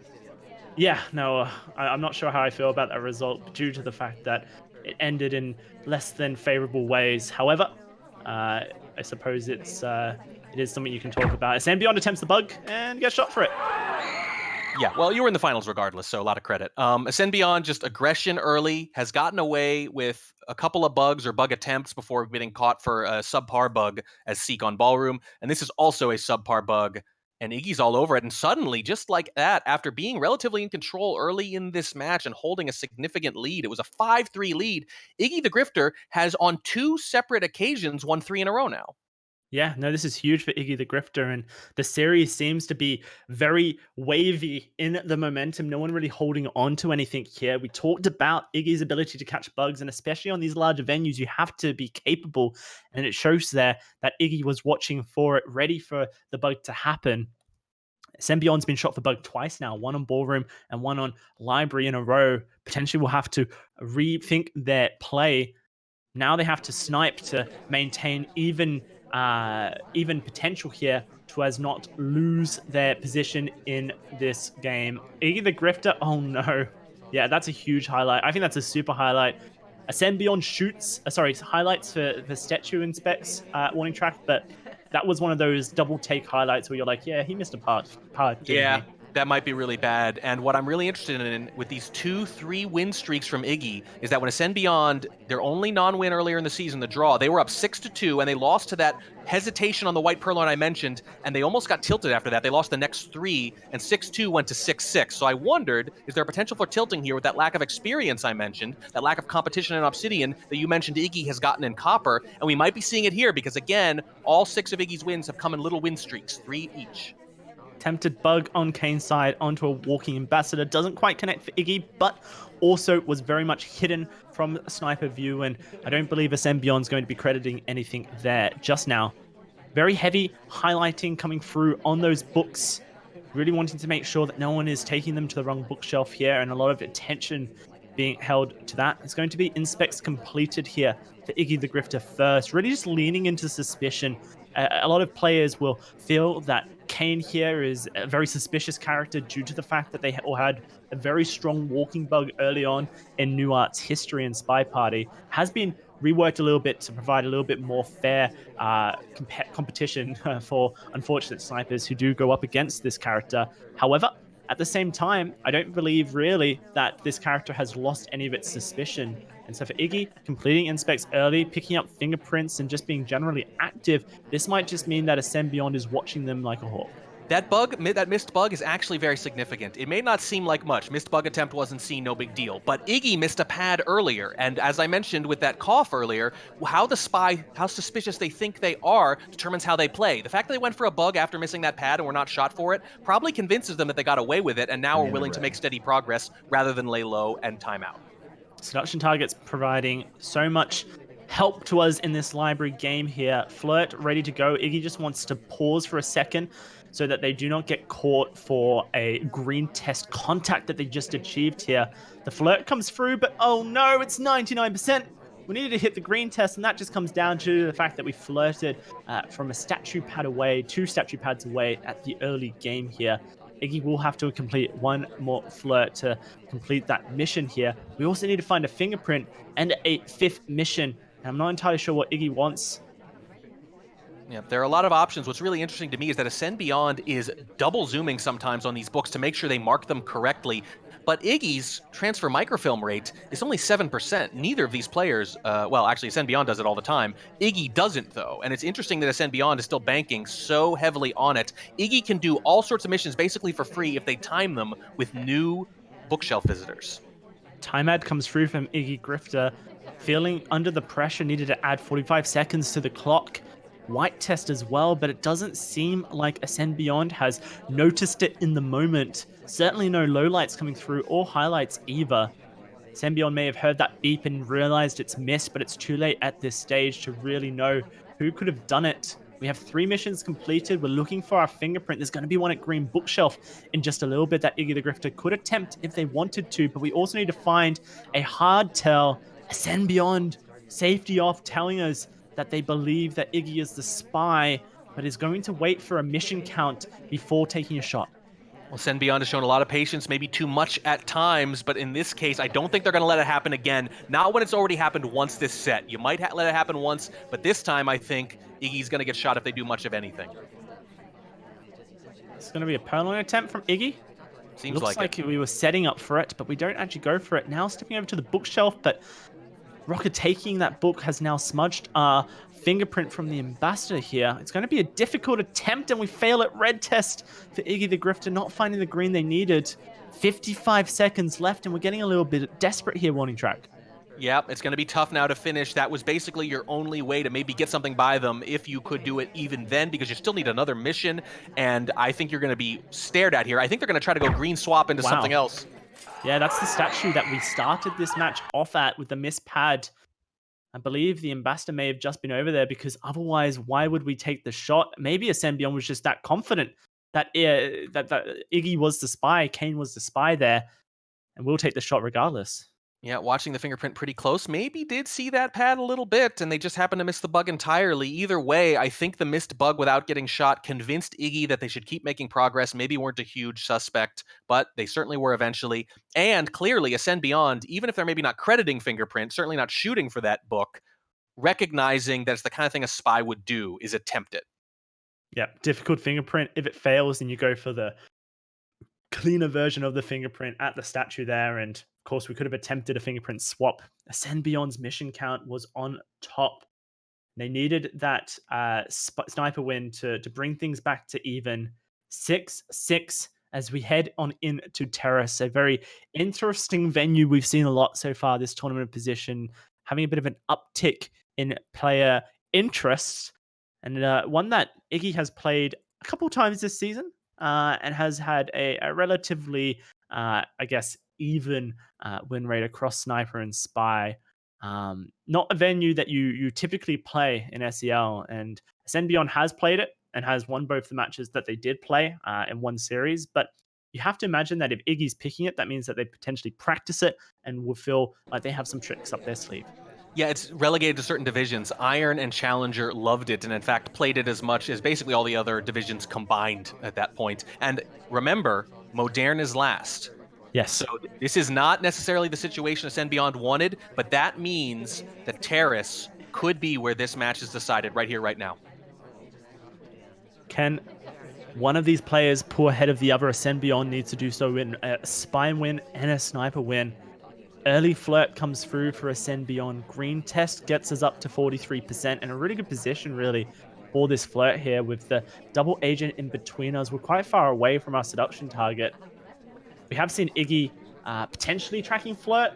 Yeah, no, I'm not sure how I feel about that result due to the fact that it ended in less than favorable ways. However, I suppose it is something you can talk about. AscendBeyond attempts the bug and gets shot for it. Yeah, well, you were in the finals regardless, so a lot of credit. AscendBeyond, just aggression early, has gotten away with a couple of bugs or bug attempts before getting caught for a subpar bug as Seek on Ballroom, and this is also a subpar bug, and Iggy's all over it, and suddenly, just like that, after being relatively in control early in this match and holding a significant lead, it was a 5-3 lead, Iggy the Grifter has on 2 separate occasions won 3 in a row now. Yeah, no, this is huge for Iggy the Grifter, and the series seems to be very wavy in the momentum. No one really holding on to anything here. We talked about Iggy's ability to catch bugs, and especially on these larger venues, you have to be capable, and it shows there that Iggy was watching for it, ready for the bug to happen. AscendBeyond's been shot for bug twice now, 1 on Ballroom and 1 on Library in a row. Potentially will have to rethink their play. Now they have to snipe to maintain even potential here to as not lose their position in this game. Iggy the Grifter, oh no. Yeah, that's a huge highlight. I think that's a super highlight. AscendBeyond highlights for statue inspects Warning Track, but that was one of those double take highlights where you're like, yeah, he missed a part. Yeah, that might be really bad. And what I'm really interested in with these 2-3 win streaks from Iggy is that when AscendBeyond, their only non-win earlier in the season, the draw, they were up 6-2, and they lost to that hesitation on the white Purloin I mentioned, and they almost got tilted after that. They lost the next 3, and 6-2 went to 6-6. So I wondered, is there a potential for tilting here with that lack of experience I mentioned, that lack of competition in Obsidian that you mentioned Iggy has gotten in Copper, and we might be seeing it here because, again, all 6 of Iggy's wins have come in little win streaks, 3 each. Attempted bug on Kane's side onto a walking ambassador. Doesn't quite connect for Iggy, but also was very much hidden from sniper view, and I don't believe AscendBeyond's going to be crediting anything there just now. Very heavy highlighting coming through on those books. really wanting to make sure that no one is taking them to the wrong bookshelf here, and a lot of attention being held to that. It's going to be inspects completed here for Iggy the Grifter first, really just leaning into suspicion. A lot of players will feel that Kane here is a very suspicious character due to the fact that they all had a very strong walking bug early on in New Art's history, and SpyParty has been reworked a little bit to provide a little bit more fair competition for unfortunate snipers who do go up against this character. However, at the same time, I don't believe really that this character has lost any of its suspicion. And so for Iggy, completing inspects early, picking up fingerprints, and just being generally active, this might just mean that AscendBeyond is watching them like a hawk. That missed bug is actually very significant. It may not seem like much. Missed bug attempt wasn't seen, no big deal. But Iggy missed a pad earlier, and as I mentioned with that cough earlier, how suspicious they think they are determines how they play. The fact that they went for a bug after missing that pad and were not shot for it probably convinces them that they got away with it and now are willing to make steady progress rather than lay low and time out. Seduction targets providing so much help to us in this library game here. Flirt ready to go. Iggy just wants to pause for a second so that they do not get caught for a green test contact that they just achieved here. The flirt comes through, but oh no, it's 99%. We needed to hit the green test, and that just comes down to the fact that we flirted from a statue pad away, 2 statue pads away at the early game here. Iggy will have to complete one more flirt to complete that mission here. We also need to find a fingerprint and a 5th mission. And I'm not entirely sure what Iggy wants. Yeah, there are a lot of options. What's really interesting to me is that AscendBeyond is double zooming sometimes on these books to make sure they mark them correctly. But Iggy's transfer microfilm rate is only 7%. Neither of these players, well, actually, AscendBeyond does it all the time. Iggy doesn't, though. And it's interesting that AscendBeyond is still banking so heavily on it. Iggy can do all sorts of missions basically for free if they time them with new bookshelf visitors. Time ad comes through from Iggy Grifter. Feeling under the pressure, needed to add 45 seconds to the clock. White test as well, but it doesn't seem like AscendBeyond has noticed it in the moment. Certainly no lowlights coming through or highlights either. AscendBeyond may have heard that beep and realized it's missed, but it's too late at this stage to really know who could have done it. We have 3 missions completed. We're looking for our fingerprint. There's going to be one at Green Bookshelf in just a little bit that Iggy the Grifter could attempt if they wanted to, but we also need to find a hard tell. AscendBeyond, safety off, telling us that they believe that Iggy is the spy, but is going to wait for a mission count before taking a shot. Well, AscendBeyond has shown a lot of patience, maybe too much at times, but in this case, I don't think they're going to let it happen again. Not when it's already happened once this set. You might let it happen once, but this time I think Iggy's going to get shot if they do much of anything. It's going to be a purloin attempt from Iggy. Seems Looks like we were setting up for it, but we don't actually go for it. Now stepping over to the bookshelf, but Rocket taking that book has now smudged our fingerprint from the ambassador here. It's going to be a difficult attempt, and we fail at red test for Iggy the Grifter, not finding the green they needed. 55 seconds left, and we're getting a little bit desperate here, Warning Track. Yeah, it's going to be tough now to finish. That was basically your only way to maybe get something by them if you could do it even then, because you still need another mission, and I think you're going to be stared at here. I think they're going to try to go green swap into something else. Yeah, that's the statue that we started this match off at with the missed pad. I believe the ambassador may have just been over there, because otherwise, why would we take the shot? Maybe AscendBeyond was just that confident that Iggy was the spy, Kane was the spy there, and we'll take the shot regardless. Yeah, watching the fingerprint pretty close, maybe did see that pad a little bit, and they just happened to miss the bug entirely. Either way, I think the missed bug without getting shot convinced Iggy that they should keep making progress. Maybe weren't a huge suspect, but they certainly were eventually. And clearly, AscendBeyond, even if they're maybe not crediting fingerprint, certainly not shooting for that book, recognizing that it's the kind of thing a spy would do, is attempt it. Yeah, difficult fingerprint. If it fails, then you go for the cleaner version of the fingerprint at the statue there, and of course we could have attempted a fingerprint swap. AscendBeyond's mission count was on top. They needed that sniper win to bring things back to even. 6-6 as we head on into Terrace, a very interesting venue. We've seen a lot so far this tournament of position, having a bit of an uptick in player interest, and one that Iggy has played a couple times this season. And has had a relatively, I guess, even win rate across Sniper and Spy. Not a venue that you typically play in SEL, and AscendBeyond has played it and has won both the matches that they did play in one series. But you have to imagine that if Iggy's picking it, that means that they potentially practice it and will feel like they have some tricks up their sleeve. Yeah, it's relegated to certain divisions. Iron and Challenger loved it, and in fact played it as much as basically all the other divisions combined at that point. And remember, Modern is last. Yes. So this is not necessarily the situation AscendBeyond wanted, but that means that Terrace could be where this match is decided right here, right now. Can one of these players pull ahead of the other? AscendBeyond needs to do so in a spy win and a sniper win. Early flirt comes through for AscendBeyond. Green test gets us up to 43% and a really good position, really, for this flirt here with the double agent in between us. We're quite far away from our seduction target. We have seen Iggy potentially tracking flirt,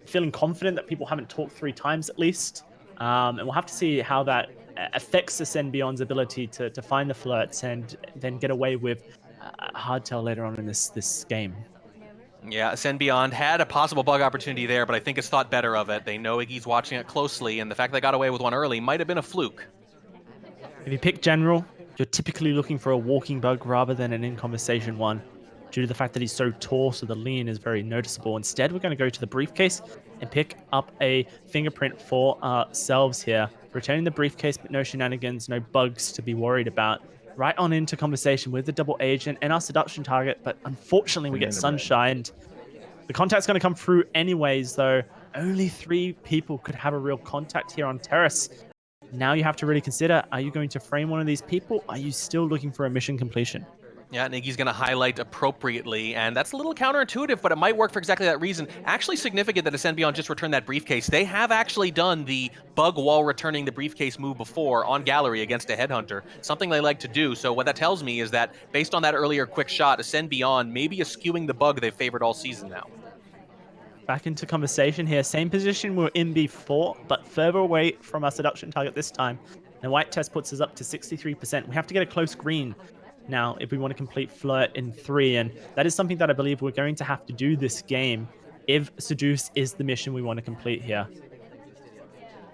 feeling confident that people haven't talked 3 times at least. And we'll have to see how that affects AscendBeyond's ability to find the flirts and then get away with a hardtail later on in this game. Yeah, AscendBeyond had a possible bug opportunity there, but I think it's thought better of it. They know Iggy's watching it closely, and the fact they got away with one early might have been a fluke. If you pick General, you're typically looking for a walking bug rather than an in-conversation one, due to the fact that he's so tall, so the lean is very noticeable. Instead, we're going to go to the briefcase and pick up a fingerprint for ourselves here. Returning the briefcase, but no shenanigans, no bugs to be worried about. Right on into conversation with the double agent and our seduction target, but unfortunately we get sunshined. The contact's going to come through anyways, though. Only 3 people could have a real contact here on Terrace. Now you have to really consider, are you going to frame one of these people? Are you still looking for a mission completion? Yeah, and Iggy's going to highlight appropriately, and that's a little counterintuitive, but it might work for exactly that reason. Actually significant that AscendBeyond just returned that briefcase. They have actually done the bug while returning the briefcase move before on Gallery against a Headhunter, something they like to do. So what that tells me is that, based on that earlier quick shot, AscendBeyond maybe is skewing the bug they've favored all season now. Back into conversation here. Same position we were in before, but further away from our seduction target this time. And white test puts us up to 63%. We have to get a close green now if we want to complete flirt in 3, and that is something that I believe we're going to have to do this game if seduce is the mission we want to complete here.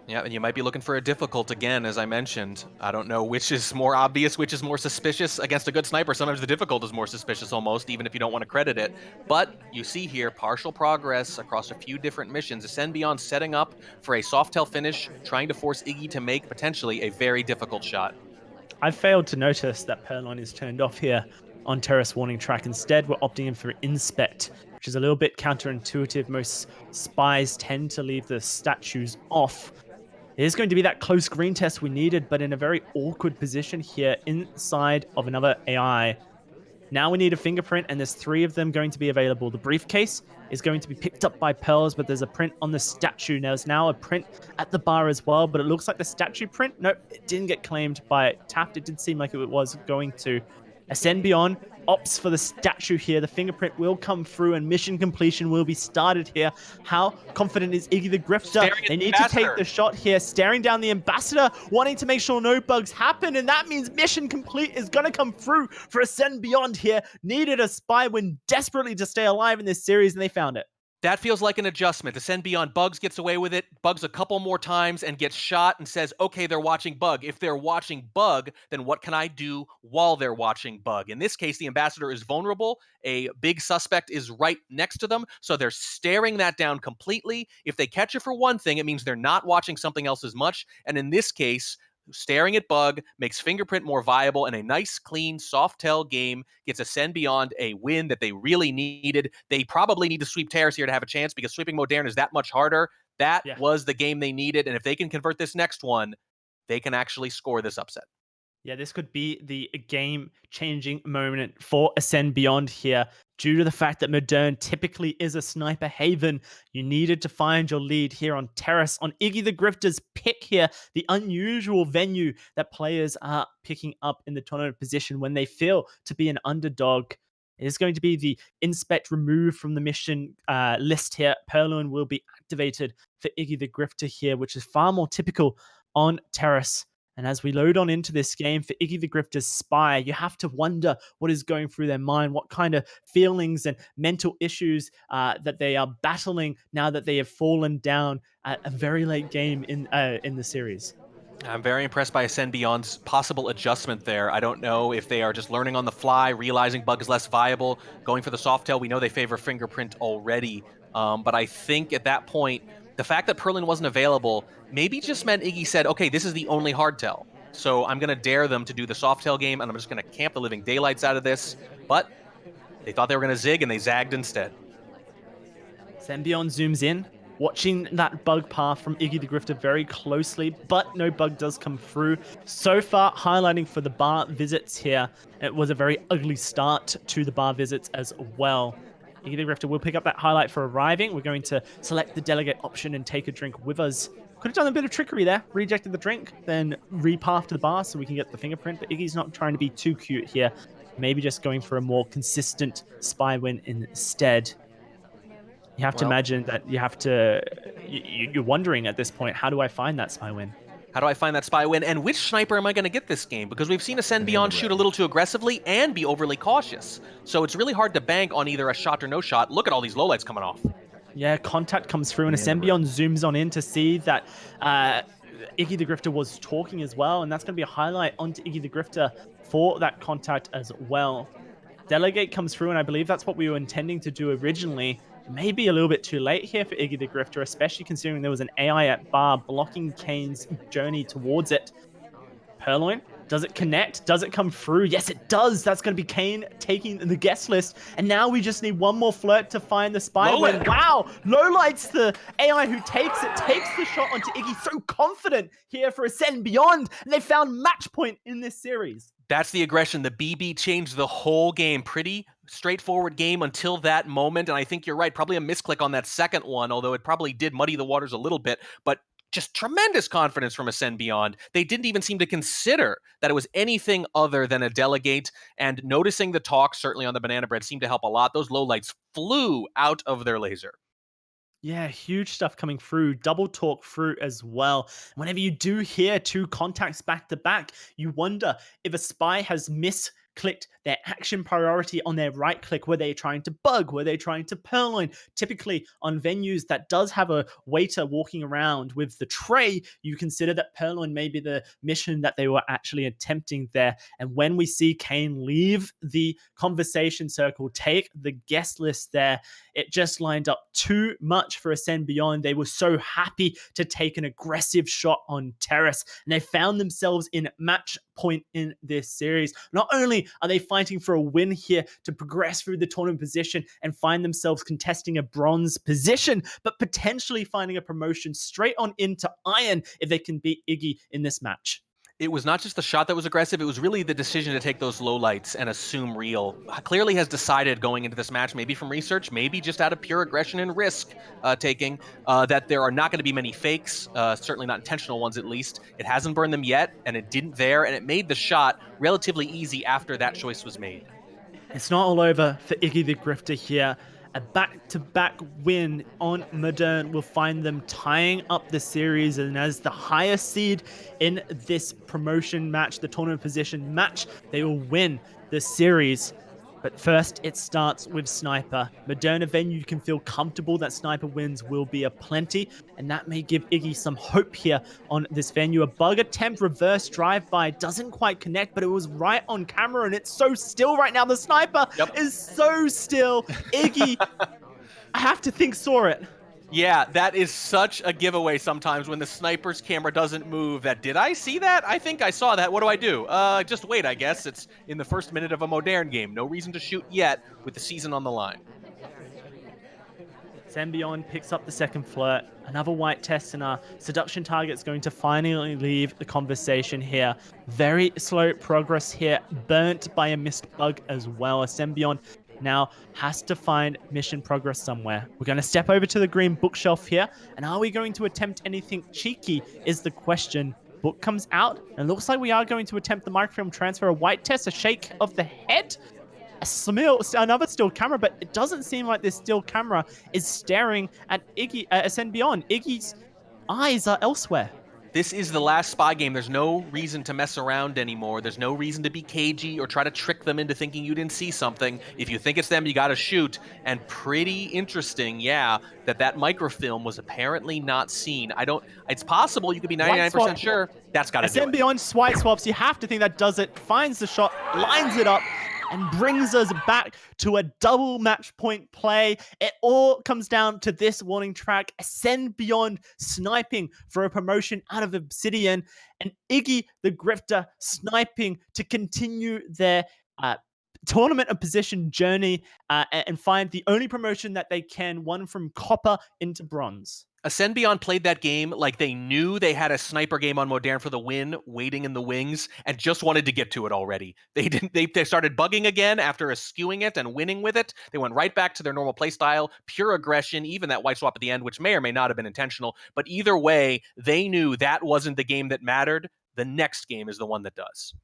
Yeah, and you might be looking for a difficult again, as I mentioned. I don't know which is more obvious, which is more suspicious. Against a good sniper, sometimes the difficult is more suspicious almost, even if you don't want to credit it. But you see here partial progress across a few different missions. AscendBeyond setting up for a soft-tail finish, trying to force Iggy to make potentially a very difficult shot. I failed to notice that Purloin is turned off here on Terrace warning track. Instead, we're opting in for Inspect, which is a little bit counterintuitive. Most spies tend to leave the statues off. It is going to be that close green test we needed, but in a very awkward position here inside of another AI. Now we need a fingerprint, and there's 3 of them going to be available. The briefcase is going to be picked up by Pearls, but there's a print on the statue. There's now a print at the bar as well, but it looks like the statue print, nope, it didn't get claimed by Taft. It did seem like it was going to. AscendBeyond opts for the statue here. The fingerprint will come through and mission completion will be started here. How confident is Iggy the Grifter? They need to take the shot here, staring down the ambassador, wanting to make sure no bugs happen, and that means mission complete is going to come through for AscendBeyond here. Needed a spy win desperately to stay alive in this series, and they found it. That feels like an adjustment. AscendBeyond, Bugs gets away with it, Bugs a couple more times and gets shot and says, okay, they're watching Bug. If they're watching Bug, then what can I do while they're watching Bug? In this case, the ambassador is vulnerable. A big suspect is right next to them, so they're staring that down completely. If they catch it for one thing, it means they're not watching something else as much. And in this case, staring at Bug makes Fingerprint more viable, and a nice, clean, soft-tail game gets AscendBeyond a win that they really needed. They probably need to sweep Terrace here to have a chance, because sweeping Modern is that much harder. That was the game they needed, and if they can convert this next one, they can actually score this upset. Yeah, this could be the game-changing moment for AscendBeyond here. Due to the fact that Modern typically is a sniper haven, you needed to find your lead here on Terrace, on Iggy the Grifter's pick here, the unusual venue that players are picking up in the tournament position when they feel to be an underdog. It is going to be the Inspect removed from the mission list here. Purloin will be activated for Iggy the Grifter here, which is far more typical on Terrace. And as we load on into this game for Iggy the Grifter's spy, you have to wonder what is going through their mind, what kind of feelings and mental issues that they are battling now that they have fallen down at a very late game in the series. I'm very impressed by AscendBeyond's possible adjustment there. I don't know if they are just learning on the fly, realizing bug is less viable, going for the soft tail. We know they favor fingerprint already, but I think at that point, the fact that Perlin wasn't available maybe just meant Iggy said, okay, this is the only hardtail. So I'm going to dare them to do the soft tail game, and I'm just going to camp the living daylights out of this. But they thought they were going to zig, and they zagged instead. AscendBeyond zooms in, watching that bug path from Iggy the Grifter very closely, but no bug does come through. So far, highlighting for the bar visits here, it was a very ugly start to the bar visits as well. Iggy the Grifter will pick up that highlight for arriving. We're going to select the delegate option and take a drink with us. Could have done a bit of trickery there, rejected the drink, then repath to the bar so we can get the fingerprint, but Iggy's not trying to be too cute here. Maybe just going for a more consistent spy win instead. You have to imagine that you're wondering at this point, how do I find that spy win? How do I find that spy win? And which sniper am I going to get this game? Because we've seen AscendBeyond shoot a little too aggressively and be overly cautious. So it's really hard to bank on either a shot or no shot. Look at all these lowlights coming off. Yeah, contact comes through and AscendBeyond zooms on in to see that Iggy the Grifter was talking as well. And that's going to be a highlight onto Iggy the Grifter for that contact as well. Delegate comes through, and I believe that's what we were intending to do originally. Maybe a little bit too late here for Iggy the Grifter, especially considering there was an AI at bar blocking Kane's journey towards it. Purloin, does it connect? Does it come through? Yes, it does. That's going to be Kane taking the guest list. And now we just need one more flirt to find the spy win. Wow, Lowlight's the AI who takes it, takes the shot onto Iggy. So confident here for AscendBeyond. And they found match point in this series. That's the aggression. The BB changed the whole game. Pretty straightforward game until that moment. And I think you're right. Probably a misclick on that second one, although it probably did muddy the waters a little bit. But just tremendous confidence from AscendBeyond. They didn't even seem to consider that it was anything other than a delegate. And noticing the talk, certainly on the banana bread, seemed to help a lot. Those lowlights flew out of their laser. Yeah, huge stuff coming through. Double talk through as well. Whenever you do hear two contacts back to back, you wonder if a spy has misclicked their action priority on their right click. Were they trying to bug? Were they trying to purloin? Typically on venues that does have a waiter walking around with the tray, you consider that purloin may be the mission that they were actually attempting there. And when we see Kane leave the conversation circle, take the guest list there, it just lined up too much for AscendBeyond. They were so happy to take an aggressive shot on Terrace, and they found themselves in match point in this series. Not only are they fighting for a win here to progress through the tournament position and find themselves contesting a bronze position, but potentially finding a promotion straight on into Iron if they can beat Iggy in this match. It was not just the shot that was aggressive, it was really the decision to take those lowlights and assume real. Clearly has decided going into this match, maybe from research, maybe just out of pure aggression and risk taking, that there are not going to be many fakes, certainly not intentional ones at least. It hasn't burned them yet, and it didn't there, and it made the shot relatively easy after that choice was made. It's not all over for Iggy the Grifter here. A back-to-back win on Modern will find them tying up the series, and as the highest seed in this promotion match, the tournament position match, they will win the series. But first, it starts with Sniper. Moderna venue, you can feel comfortable that Sniper wins will be a plenty, and that may give Iggy some hope here on this venue. A bug attempt, reverse drive-by, doesn't quite connect, but it was right on camera, and it's so still right now. The Sniper is so still. Iggy, I have to think, saw it. Yeah, that is such a giveaway sometimes when the sniper's camera doesn't move. That, did I see that? I think I saw that. What do I do? Just wait, I guess. It's in the first minute of a modern game. No reason to shoot yet with the season on the line. AscendBeyond picks up the second flirt. Another white test, and our seduction target's going to finally leave the conversation here. Very slow progress here. Burnt by a missed bug as well. AscendBeyond now has to find mission progress somewhere. We're going to step over to the green bookshelf here, and are we going to attempt anything cheeky is the question. Book comes out, and it looks like we are going to attempt the microfilm transfer. A white test, a shake of the head, another still camera, but it doesn't seem like this still camera is staring at Iggy, AscendBeyond. Iggy's eyes are elsewhere. This is the last Spy game. There's no reason to mess around anymore. There's no reason to be cagey or try to trick them into thinking you didn't see something. If you think it's them, you got to shoot. And pretty interesting, yeah, that microfilm was apparently not seen. It's possible, you could be 99% sure. That's got to do it. AscendBeyond swipe swaps. You have to think that does it. Finds the shot, lines it up, and brings us back to a double match point play. It all comes down to this warning track. AscendBeyond sniping for a promotion out of Obsidian, and Iggy the Grifter sniping to continue their tournament of position journey and find the only promotion that they can, one from copper into bronze. AscendBeyond played that game like they knew they had a sniper game on Modern for the win waiting in the wings and just wanted to get to it already. They started bugging again after eschewing it and winning with it. They went right back to their normal playstyle, pure aggression, even that white swap at the end, which may or may not have been intentional. But either way, they knew that wasn't the game that mattered. The next game is the one that does.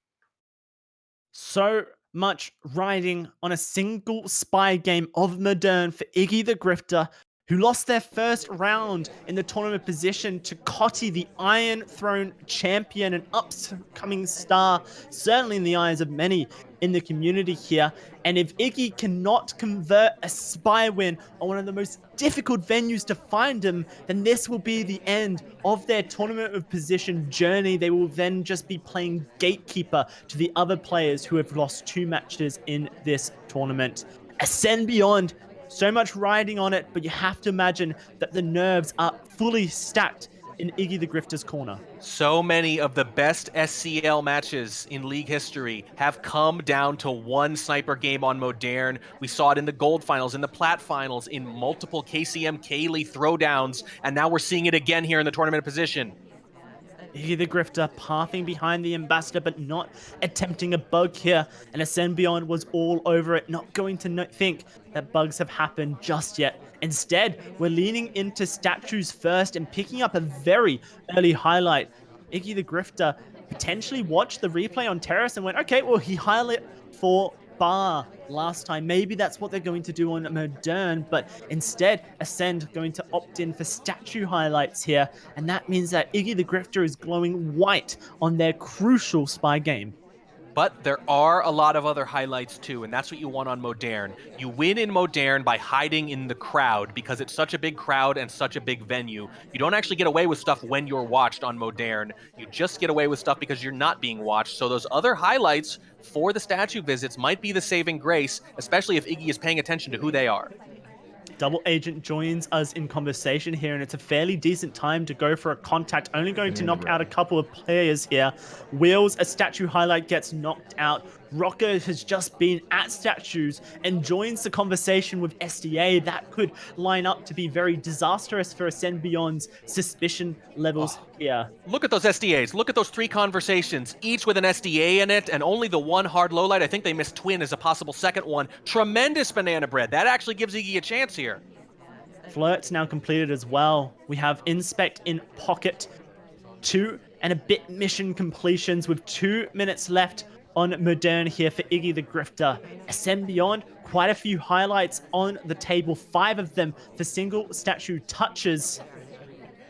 So much riding on a single spy game of Modern for Iggy the Grifter, who lost their first round in the tournament position to Cotty, the Iron Throne champion, an upcoming star, certainly in the eyes of many in the community here. And if Iggy cannot convert a spy win on one of the most difficult venues to find him, then this will be the end of their tournament of position journey. They will then just be playing gatekeeper to the other players who have lost 2 matches in this tournament. AscendBeyond, so much riding on it, but you have to imagine that the nerves are fully stacked in Iggy the Grifter's corner. So many of the best SCL matches in League history have come down to one sniper game on Modern. We saw it in the Gold Finals, in the Plat Finals, in multiple KCM Kaylee throwdowns, and now we're seeing it again here in the tournament position. Iggy the Grifter pathing behind the Ambassador, but not attempting a bug here. And AscendBeyond was all over it, not going to think that bugs have happened just yet. Instead, we're leaning into statues first and picking up a very early highlight. Iggy the Grifter potentially watched the replay on Terrace and went, okay, well, he highlighted for bar last time. Maybe that's what they're going to do on Modern, but instead, Ascend going to opt in for statue highlights here, and that means that Iggy the Grifter is glowing white on their crucial spy game. But there are a lot of other highlights too, and that's what you want on Modern. You win in Modern by hiding in the crowd because it's such a big crowd and such a big venue. You don't actually get away with stuff when you're watched on Modern. You just get away with stuff because you're not being watched. So those other highlights for the statue visits might be the saving grace, especially if Iggy is paying attention to who they are. Double Agent joins us in conversation here, and it's a fairly decent time to go for a contact, only going to knock out a couple of players here. Wheels, a statue highlight, gets knocked out. Rocker has just been at statues and joins the conversation with SDA. That could line up to be very disastrous for AscendBeyond's suspicion levels here. Look at those SDAs. Look at those 3 conversations, each with an SDA in it, and only the one hard low light. I think they missed Twin as a possible second one. Tremendous banana bread. That actually gives Iggy a chance here. Flirt's now completed as well. We have Inspect in pocket. 2 and a bit mission completions with 2 minutes left on Modern here for Iggy the Grifter. AscendBeyond, quite a few highlights on the table, 5 of them for single statue touches.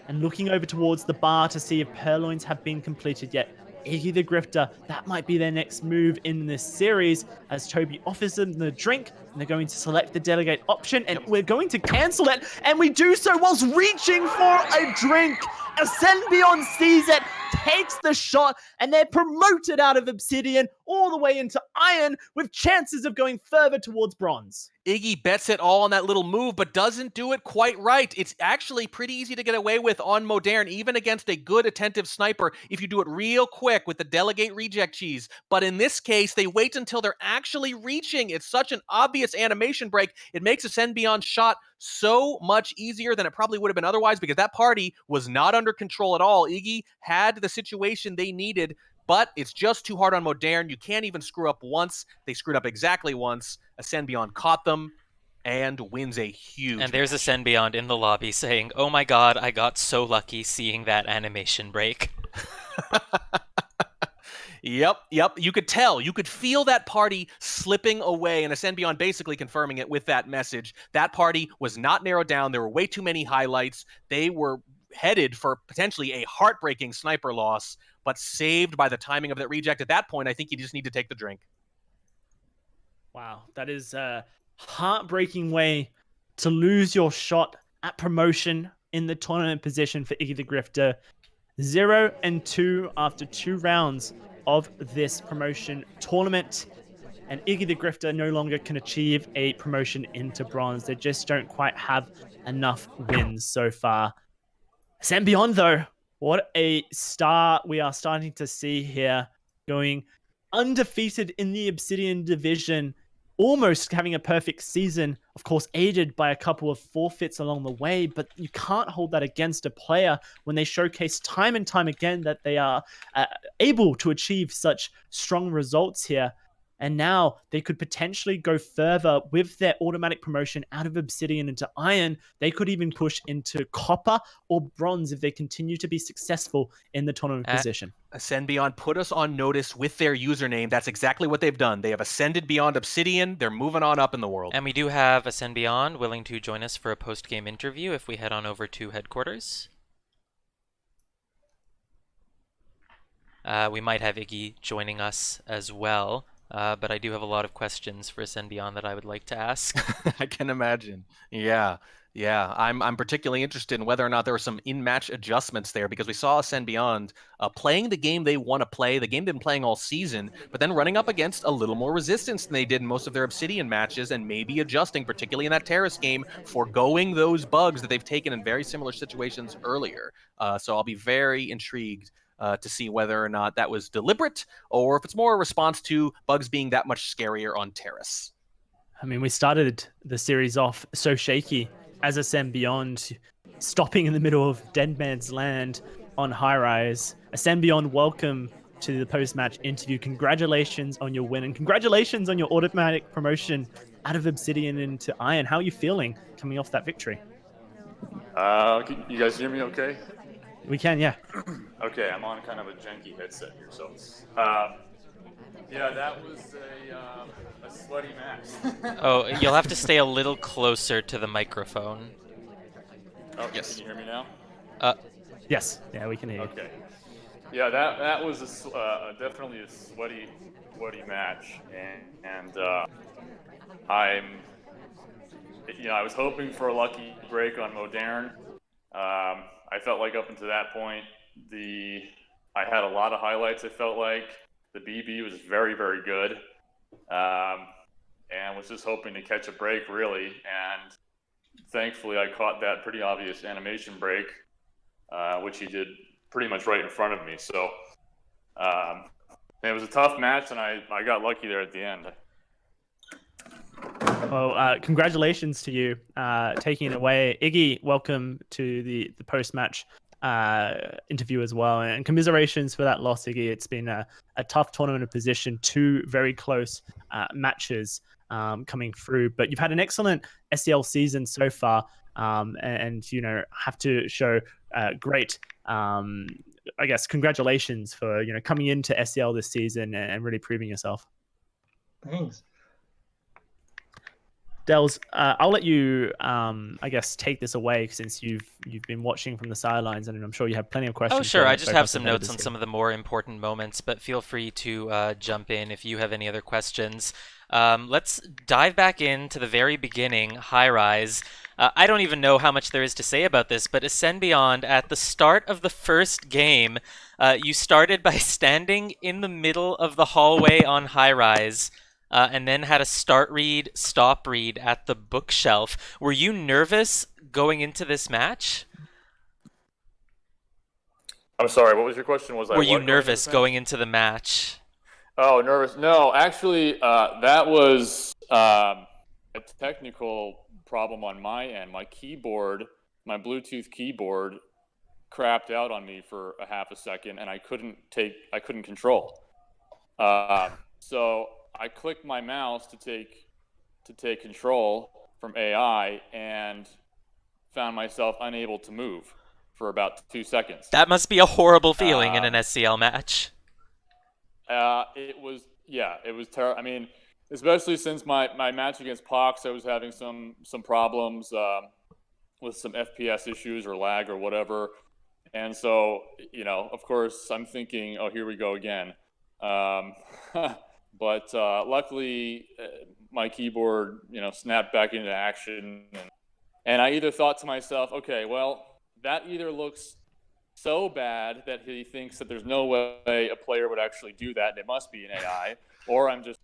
And looking over towards the bar to see if purloins have been completed yet. Iggy the Grifter, that might be their next move in this series, as Toby offers them the drink, and they're going to select the delegate option, and we're going to cancel it, and we do so whilst reaching for a drink. AscendBeyond sees it, takes the shot, and they're promoted out of Obsidian all the way into Iron, with chances of going further towards Bronze. Iggy bets it all on that little move, but doesn't do it quite right. It's actually pretty easy to get away with on Modern, even against a good attentive sniper, if you do it real quick with the delegate reject cheese. But in this case, they wait until they're actually reaching. It's such an obvious animation break. It makes AscendBeyond's shot so much easier than it probably would have been otherwise, because that party was not under control at all. Iggy had the situation they needed, but it's just too hard on Modern. You can't even screw up once. They screwed up exactly once. AscendBeyond caught them and wins a huge And there's match. AscendBeyond in the lobby saying, "Oh my god, I got so lucky seeing that animation break." Yep. You could tell. You could feel that party slipping away, and AscendBeyond basically confirming it with that message. That party was not narrowed down. There were way too many highlights. They were headed for potentially a heartbreaking sniper loss, but saved by the timing of that reject. At that point, I think you just need to take the drink. Wow, that is a heartbreaking way to lose your shot at promotion in the tournament position for Iggy the Grifter. 0-2 after 2 rounds of this promotion tournament. And Iggy the Grifter no longer can achieve a promotion into bronze. They just don't quite have enough wins so far. AscendBeyond, though, what a start we are starting to see here, going undefeated in the Obsidian division, almost having a perfect season, of course, aided by a couple of forfeits along the way, but you can't hold that against a player when they showcase time and time again that they are able to achieve such strong results here. And now they could potentially go further with their automatic promotion out of Obsidian into Iron. They could even push into Copper or Bronze if they continue to be successful in the tournament position. AscendBeyond put us on notice with their username. That's exactly what they've done. They have ascended beyond Obsidian. They're moving on up in the world. And we do have AscendBeyond willing to join us for a post-game interview if we head on over to headquarters. We might have Iggy joining us as well. But I do have a lot of questions for AscendBeyond that I would like to ask. I can imagine. Yeah. I'm particularly interested in whether or not there were some in-match adjustments there, because we saw AscendBeyond playing the game they want to play, the game they've been playing all season, but then running up against a little more resistance than they did in most of their Obsidian matches, and maybe adjusting, particularly in that Terrace game, foregoing those bugs that they've taken in very similar situations earlier. So I'll be very intrigued to see whether or not that was deliberate, or if it's more a response to bugs being that much scarier on Terrace. I mean, we started the series off so shaky as AscendBeyond, stopping in the middle of Dead Man's Land on High Rise. AscendBeyond, welcome to the post-match interview. Congratulations on your win, and congratulations on your automatic promotion out of Obsidian into Iron. How are you feeling coming off that victory? You guys hear me okay? We can, yeah. Okay, I'm on kind of a janky headset here, so yeah, that was a sweaty match. Oh, you'll have to stay a little closer to the microphone. Oh, Yes. Can you hear me now? Yes, yeah, we can hear you. Okay. Yeah, that was definitely a sweaty match, and I was hoping for a lucky break on Modern. I felt like up until that point, I had a lot of highlights. It felt like the BB was very, very good, and was just hoping to catch a break, really. And thankfully, I caught that pretty obvious animation break, which he did pretty much right in front of me. So it was a tough match, and I got lucky there at the end. Well, congratulations to you taking it away. Iggy, welcome to the post-match interview as well. And commiserations for that loss, Iggy. It's been a tough tournament of position, 2 very close matches coming through. But you've had an excellent SEL season so far, and have to show great, I guess, congratulations for coming into SEL this season and really proving yourself. Thanks. Dels, I'll let you, I guess, take this away since you've been watching from the sidelines, and I'm sure you have plenty of questions. Oh, sure. I just have some notes on some of the more important moments, but feel free to jump in if you have any other questions. Let's dive back into the very beginning, High Rise. I don't even know how much there is to say about this, but AscendBeyond, at the start of the first game, you started by standing in the middle of the hallway on High Rise, and then had a start read, stop read at the bookshelf. Were you nervous going into this match? I'm sorry, what was your question? Were you nervous going into the match? Oh, nervous. No, actually, that was a technical problem on my end. My keyboard, my Bluetooth keyboard, crapped out on me for a half a second, and I couldn't control. So I clicked my mouse to take control from AI and found myself unable to move for about 2 seconds. That must be a horrible feeling in an SCL match. It was terrible. I mean, especially since my match against Pox, I was having some problems with some FPS issues or lag or whatever. And so, of course, I'm thinking, oh, here we go again. But luckily, my keyboard, snapped back into action. And I either thought to myself, okay, well, that either looks so bad that he thinks that there's no way a player would actually do that, and it must be an AI, or I'm just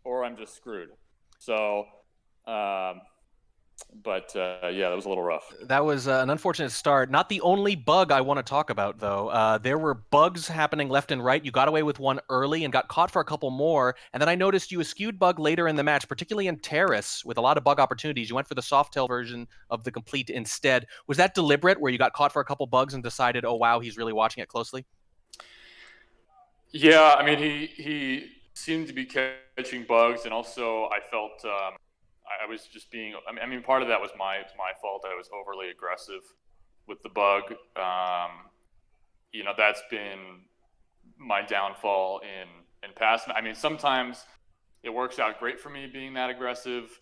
screwed. So, yeah, that was a little rough. That was an unfortunate start. Not the only bug I want to talk about, though. There were bugs happening left and right. You got away with one early and got caught for a couple more, and then I noticed you eschewed bug later in the match, particularly in Terrace, with a lot of bug opportunities. You went for the Softail version of the Complete instead. Was that deliberate, where you got caught for a couple bugs and decided, oh, wow, he's really watching it closely? Yeah, I mean, he seemed to be catching bugs, and also I felt I was just being. I mean, part of that was my fault. I was overly aggressive with the bug. That's been my downfall in past. I mean, sometimes it works out great for me being that aggressive.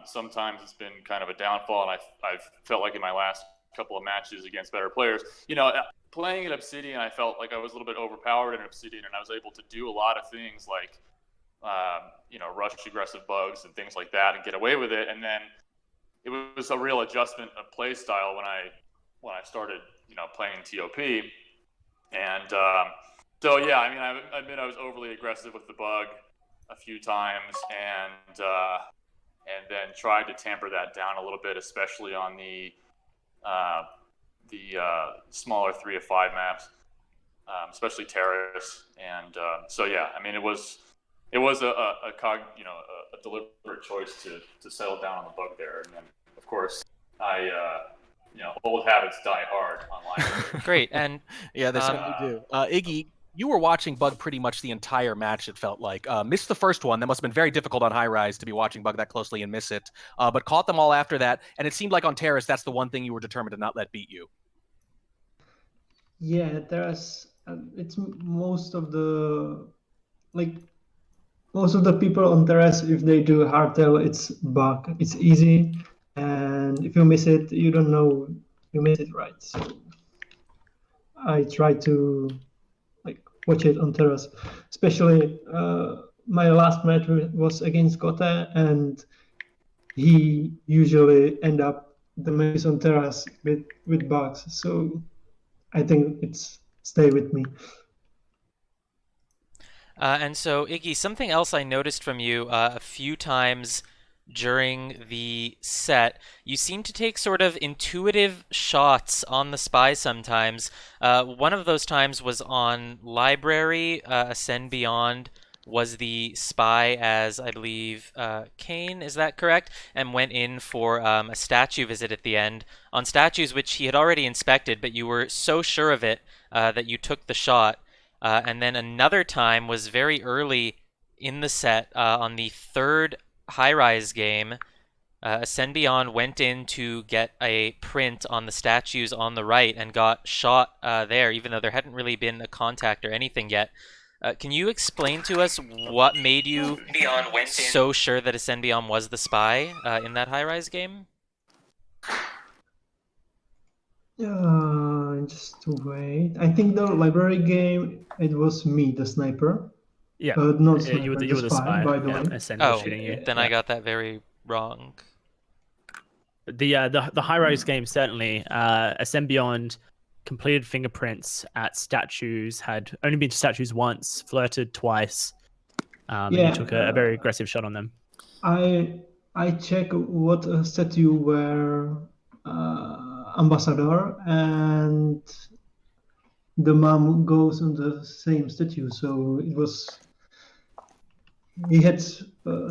Sometimes it's been kind of a downfall, and I've felt like in my last couple of matches against better players, playing at Obsidian, I felt like I was a little bit overpowered in Obsidian, and I was able to do a lot of things like rush aggressive bugs and things like that and get away with it. And then it was a real adjustment of play style when I started, playing TOP. And so, yeah, I mean, I admit I was overly aggressive with the bug a few times, and then tried to tamper that down a little bit, especially on the smaller 3 of 5 maps, especially Terrace. And so, yeah, I mean, it was a deliberate choice to settle down on the bug there. And then, of course, old habits die hard online. Great. And yeah, they certainly do. Iggy, you were watching bug pretty much the entire match, it felt like. Missed the first one. That must have been very difficult on high rise to be watching bug that closely and miss it. But caught them all after that. And it seemed like on Terrace, that's the one thing you were determined to not let beat you. Yeah, there's it's most of the people on Terrace, if they do hardtail, it's bug. It's easy, and if you miss it, you don't know you missed it, right? So I try to watch it on Terrace, especially my last match was against Kote, and he usually end up the matches on Terrace with bugs. So I think it's stay with me. And so, Iggy, something else I noticed from you a few times during the set, you seem to take sort of intuitive shots on the spy sometimes. One of those times was on Library. AscendBeyond was the spy as, I believe, Kane, is that correct? And went in for a statue visit at the end on statues which he had already inspected, but you were so sure of it that you took the shot. And then another time was very early in the set on the third high-rise game. AscendBeyond went in to get a print on the statues on the right and got shot there, even though there hadn't really been a contact or anything yet. Can you explain to us what made you so sure that AscendBeyond was the spy in that high-rise game? Just wait. I think the library game, it was me, the sniper. Yeah, not sniper, you were the spy, by the yeah, way. Ascend Oh, was shooting you. then I got that very wrong. The high-rise game, certainly. AscendBeyond completed fingerprints at statues, had only been to statues once, flirted twice, and you took a very aggressive shot on them. I check what statue were ambassador, and the mom goes on the same statue, so it was he had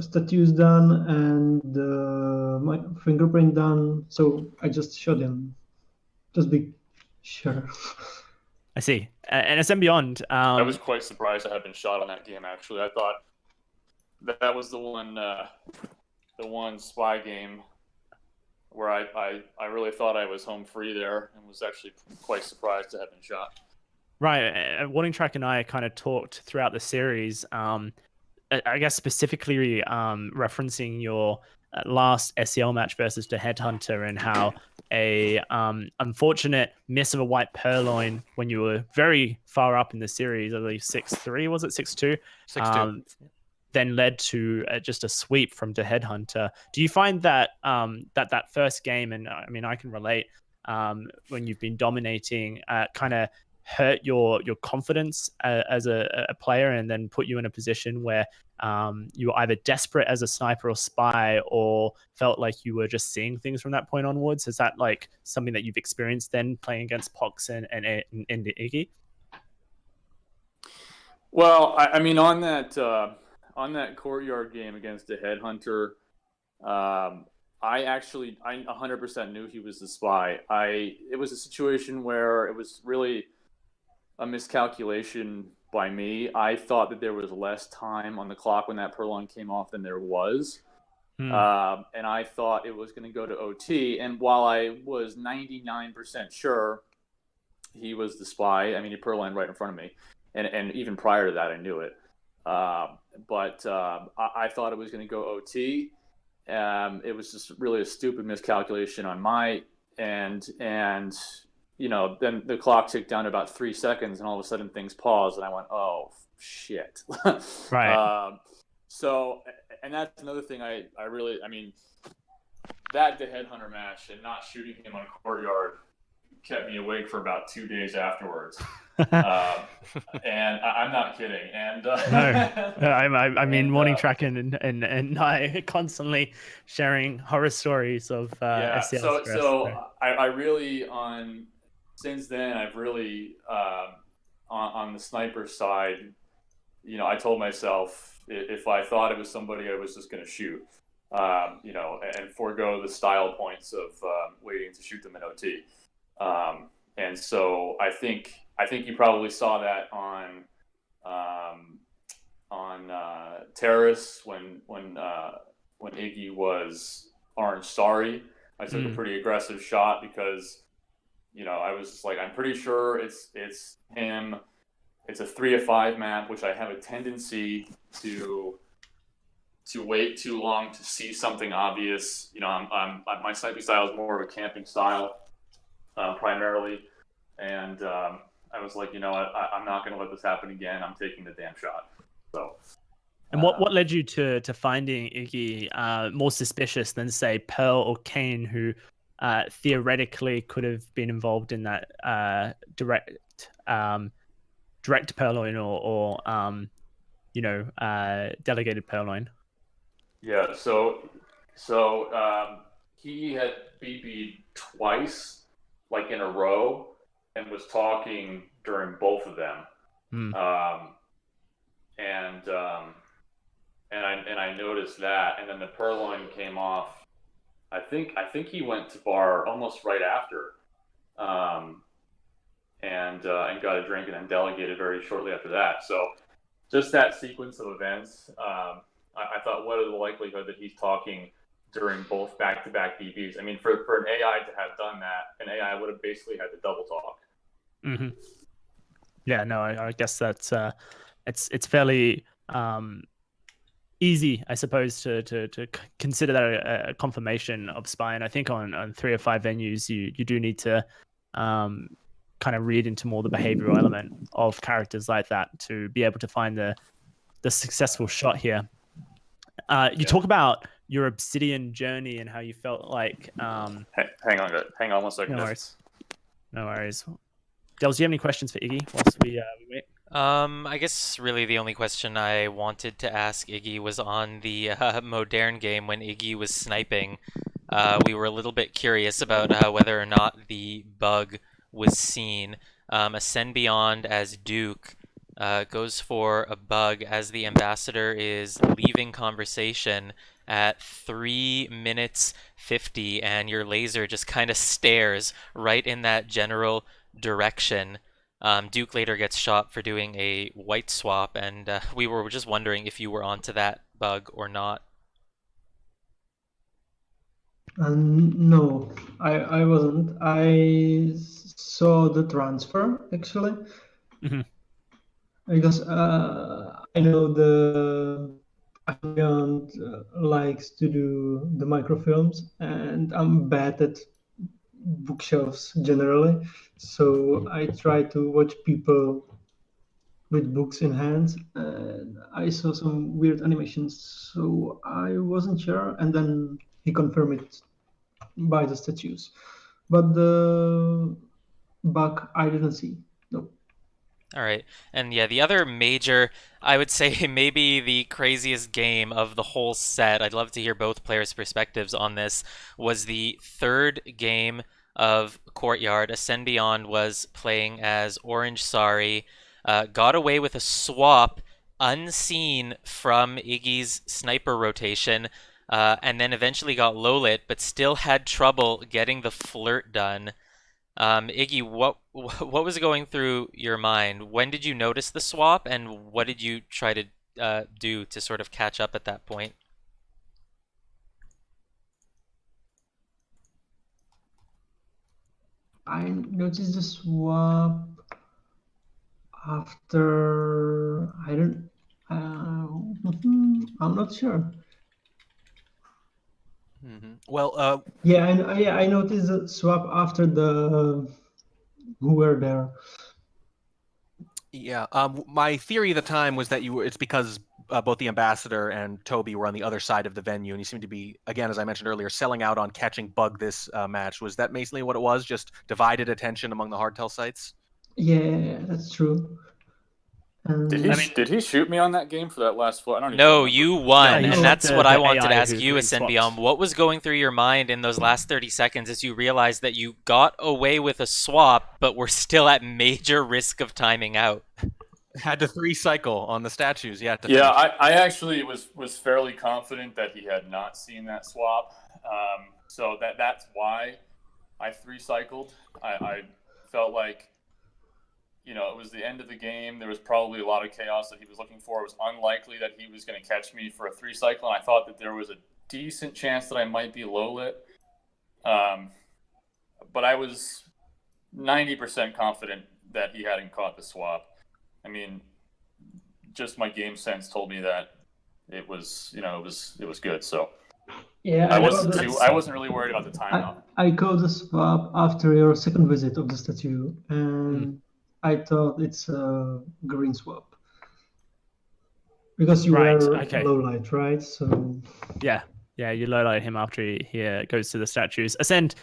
statues done and my fingerprint done, so I just shot him, just be sure. I see. And AscendBeyond, I was quite surprised I had been shot on that game. Actually, I thought that was the one spy game where I really thought I was home free there, and was actually quite surprised to have been shot. Right. Warning Track and I kind of talked throughout the series, I guess specifically referencing your last SEL match versus the Headhunter, and how a unfortunate miss of a white purloin when you were very far up in the series, I believe 6-3, was it 6-2? 6-2. Then led to just a sweep from the Headhunter. Do you find that that first game, and I mean I can relate, when you've been dominating, kind of hurt your confidence as a player, and then put you in a position where you were either desperate as a sniper or spy, or felt like you were just seeing things from that point onwards? Is that like something that you've experienced then playing against Pox and the Iggy? Well, I mean, on that courtyard game against the Headhunter, I 100% knew he was the spy. It was a situation where it was really a miscalculation by me. I thought that there was less time on the clock when that purloin came off than there was. And I thought it was going to go to OT. And while I was 99% sure he was the spy, I mean, he purloined right in front of me. And even prior to that, I knew it. But I thought it was going to go OT. It was just really a stupid miscalculation on my end. And then the clock ticked down to about 3 seconds, and all of a sudden things paused, and I went, "Oh shit!" Right. So, and that's another thing I mean, that the Headhunter match and not shooting him on courtyard kept me awake for about 2 days afterwards. And I'm not kidding. And no, I mean, Morning Track and I constantly sharing horror stories of SEL stress. So I really since then I've really on the sniper side, I told myself if I thought it was somebody, I was just going to shoot, and forego the style points of waiting to shoot them in OT. And so I think you probably saw that on Terrace when Iggy was Orange Starry. I took a pretty aggressive shot because I was just like, I'm pretty sure it's him. It's a 3-5 map, which I have a tendency to wait too long to see something obvious. My sniping style is more of a camping style, primarily, and I was like, I'm not going to let this happen again. I'm taking the damn shot. So. And what led you to finding Iggy more suspicious than, say, Pearl or Kane, who theoretically could have been involved in that direct purloin or delegated purloin? Yeah. So he had BB'd twice, like in a row, and was talking during both of them. And I noticed that, and then the purloin came off. I think he went to bar almost right after, and got a drink and then delegated very shortly after that. So just that sequence of events, I thought, what is the likelihood that he's talking during both back-to-back BBs? I mean, for an AI to have done that, an AI would have basically had to double talk. Mm-hmm. Yeah, no, I guess that's it's fairly easy, I suppose, to consider that a confirmation of spy. And I think on 3 or 5 venues, you do need to kind of read into more the behavioral element of characters like that to be able to find the successful shot here. You talk about your Obsidian journey and how you felt like. Hang on 1 second. No worries. Dels, do you have any questions for Iggy whilst we wait? I guess really the only question I wanted to ask Iggy was on the Modern game when Iggy was sniping. We were a little bit curious about whether or not the bug was seen. AscendBeyond as Duke goes for a bug as the ambassador is leaving conversation at 3 minutes 50, and your laser just kind of stares right in that general direction. Duke later gets shot for doing a white swap, and we were just wondering if you were onto that bug or not. No, I wasn't. I saw the transfer, actually. Mm-hmm. Because I know the AscendBeyond likes to do the microfilms, and I'm bad at bookshelves generally. So I try to watch people with books in hand, and I saw some weird animations. So I wasn't sure, and then he confirmed it by the statues. But the bug I didn't see. No. All right. And yeah, the other major, I would say maybe the craziest game of the whole set, I'd love to hear both players' perspectives on this, was the third game of Courtyard. AscendBeyond was playing as Orange Sari, got away with a swap unseen from Iggy's sniper rotation, and then eventually got low lit, but still had trouble getting the flirt done. Iggy, what was going through your mind? When did you notice the swap, and what did you try to do to sort of catch up at that point? I noticed the swap after I don't. I'm not sure. Well, Yeah, I noticed the swap after the who were there. yeah. My theory at the time was that it's because both the ambassador and Toby were on the other side of the venue, and you seem to be, again, as I mentioned earlier, selling out on catching bug this match. Was that basically what it was? Just divided attention among the hardtail sites? Yeah, that's true. Did he shoot me on that game for that last foot? I don't even No, remember. you won, No, and you that's swapped what the I wanted to AI ask who you, green AscendBeyond. swapped. What was going through your mind in those last 30 seconds as you realized that you got away with a swap, but were still at major risk of timing out? Had to 3-cycle on the statues. Yeah. Yeah, I actually was fairly confident that he had not seen that swap. So that's why I 3-cycled. I felt like, it was the end of the game. There was probably a lot of chaos that he was looking for. It was unlikely that he was going to catch me for a 3-cycle, and I thought that there was a decent chance that I might be low lit. But I was 90% confident that he hadn't caught the swap. I mean, just my game sense told me that it was good. So yeah, I wasn't really worried about the timeout. I called the swap after your second visit of the statue, and I thought it's a green swap because you Right, were okay. low light, right? So Yeah, you low light him after he goes to the statues. Ascend,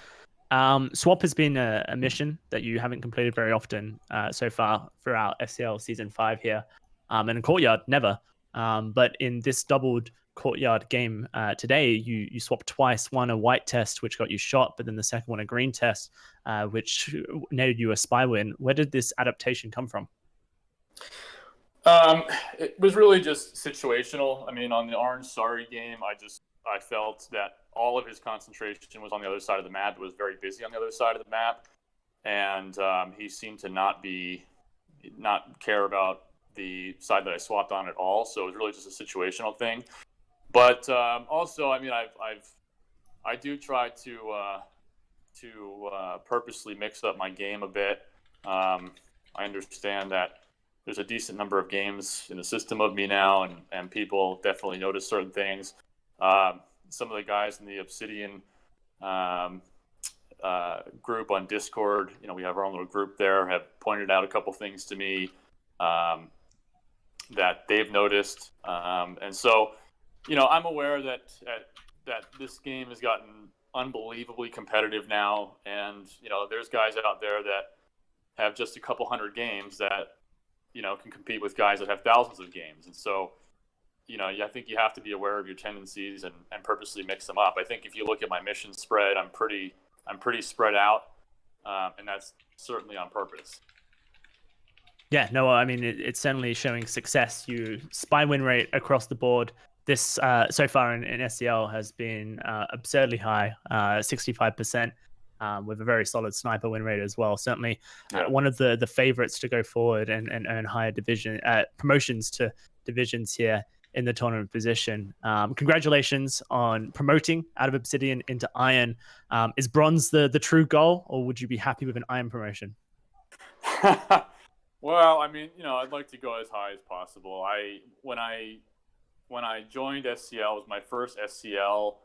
swap has been a mission that you haven't completed very often so far throughout SCL Season 5 here. And in Courtyard, never. But in this doubled Courtyard game today, you swapped twice. One, a white test, which got you shot, but then the second one, a green test, which netted you a spy win. Where did this adaptation come from? It was really just situational. I mean, on the Orange Sari game, I felt that all of his concentration was on the other side of the map. It was very busy on the other side of the map, and he seemed to not care about the side that I swapped on at all. So it was really just a situational thing. But also, I mean, I do try to purposely mix up my game a bit. I understand that there's a decent number of games in the system of me now, and people definitely notice certain things. Some of the guys in the Obsidian group on Discord, we have our own little group there, have pointed out a couple things to me that they've noticed. And so, I'm aware that this game has gotten unbelievably competitive now. And, there's guys out there that have just a couple hundred games that, can compete with guys that have thousands of games. And so, I think you have to be aware of your tendencies and purposely mix them up. I think if you look at my mission spread, I'm pretty spread out, and that's certainly on purpose. Yeah, no, I mean, it's certainly showing success. You spy win rate across the board. This so far in SCL has been absurdly high, 65%, with a very solid sniper win rate as well. Certainly one of the favorites to go forward and earn higher division promotions to divisions here in the tournament position. Congratulations on promoting out of Obsidian into Iron. Is Bronze the true goal, or would you be happy with an Iron promotion? Well, I mean, I'd like to go as high as possible. When I when I joined SCL, it was my first SCL.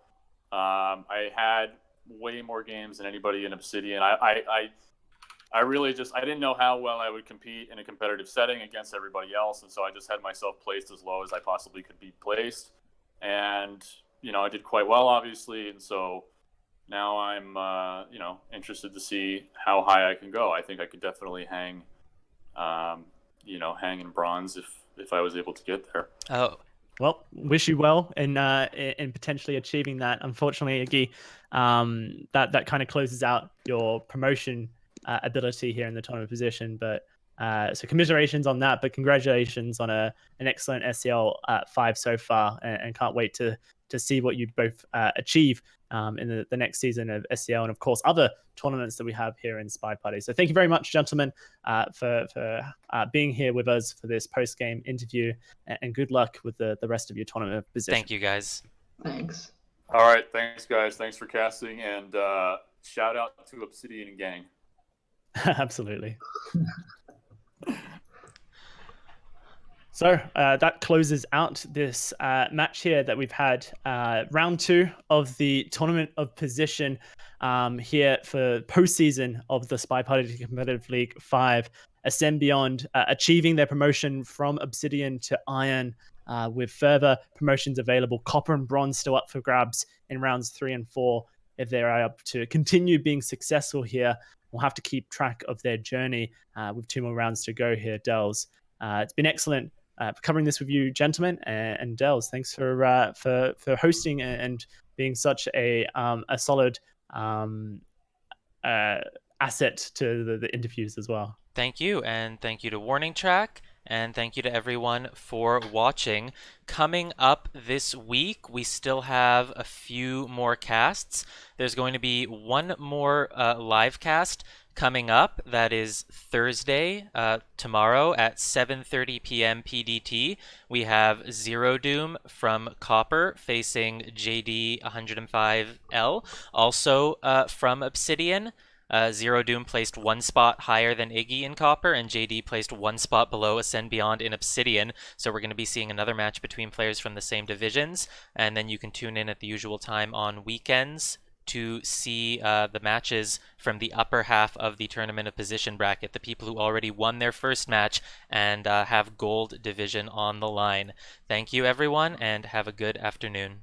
I had way more games than anybody in Obsidian. I really I didn't know how well I would compete in a competitive setting against everybody else, and so I just had myself placed as low as I possibly could be placed. And I did quite well, obviously, and so now I'm interested to see how high I can go. I think I could definitely hang hang in bronze if I was able to get there. Oh, Well, wish you well in potentially achieving that. Unfortunately, Iggy, that kind of closes out your promotion ability here in the tournament position. But so commiserations on that. But congratulations on an excellent SCL 5 so far, and can't wait to see what you both achieve in the next season of SCL, and of course other tournaments that we have here in SpyParty. So thank you very much, gentlemen, for being here with us for this post-game interview, and good luck with the rest of your tournament position. thank you, guys. Thanks. All right, thanks guys. Thanks for casting, and shout out to Obsidian Gang. Absolutely. So that closes out this match here that we've had, round 2 of the Tournament of Position here for postseason of the SpyParty Competitive League 5. AscendBeyond achieving their promotion from Obsidian to Iron, with further promotions available. Copper and Bronze still up for grabs in rounds 3 and 4. If they're up to continue being successful here, we'll have to keep track of their journey with 2 more rounds to go here, Dells. It's been excellent covering this with you, gentlemen, and Dells. Thanks for hosting and being such a solid asset to the interviews as well. Thank you, and thank you to Warning Track, and thank you to everyone for watching. Coming up this week, we still have a few more casts. There's going to be one more live cast coming up. That is Thursday, tomorrow at 7:30 p.m. PDT. We have Zero Doom from Copper facing JD 105L, also from Obsidian. Zero Doom placed 1 spot higher than Iggy in Copper, and JD placed 1 spot below AscendBeyond in Obsidian. So we're going to be seeing another match between players from the same divisions, and then you can tune in at the usual time on weekends to see the matches from the upper half of the Tournament of Position bracket, the people who already won their first match and have Gold Division on the line. Thank you, everyone, and have a good afternoon.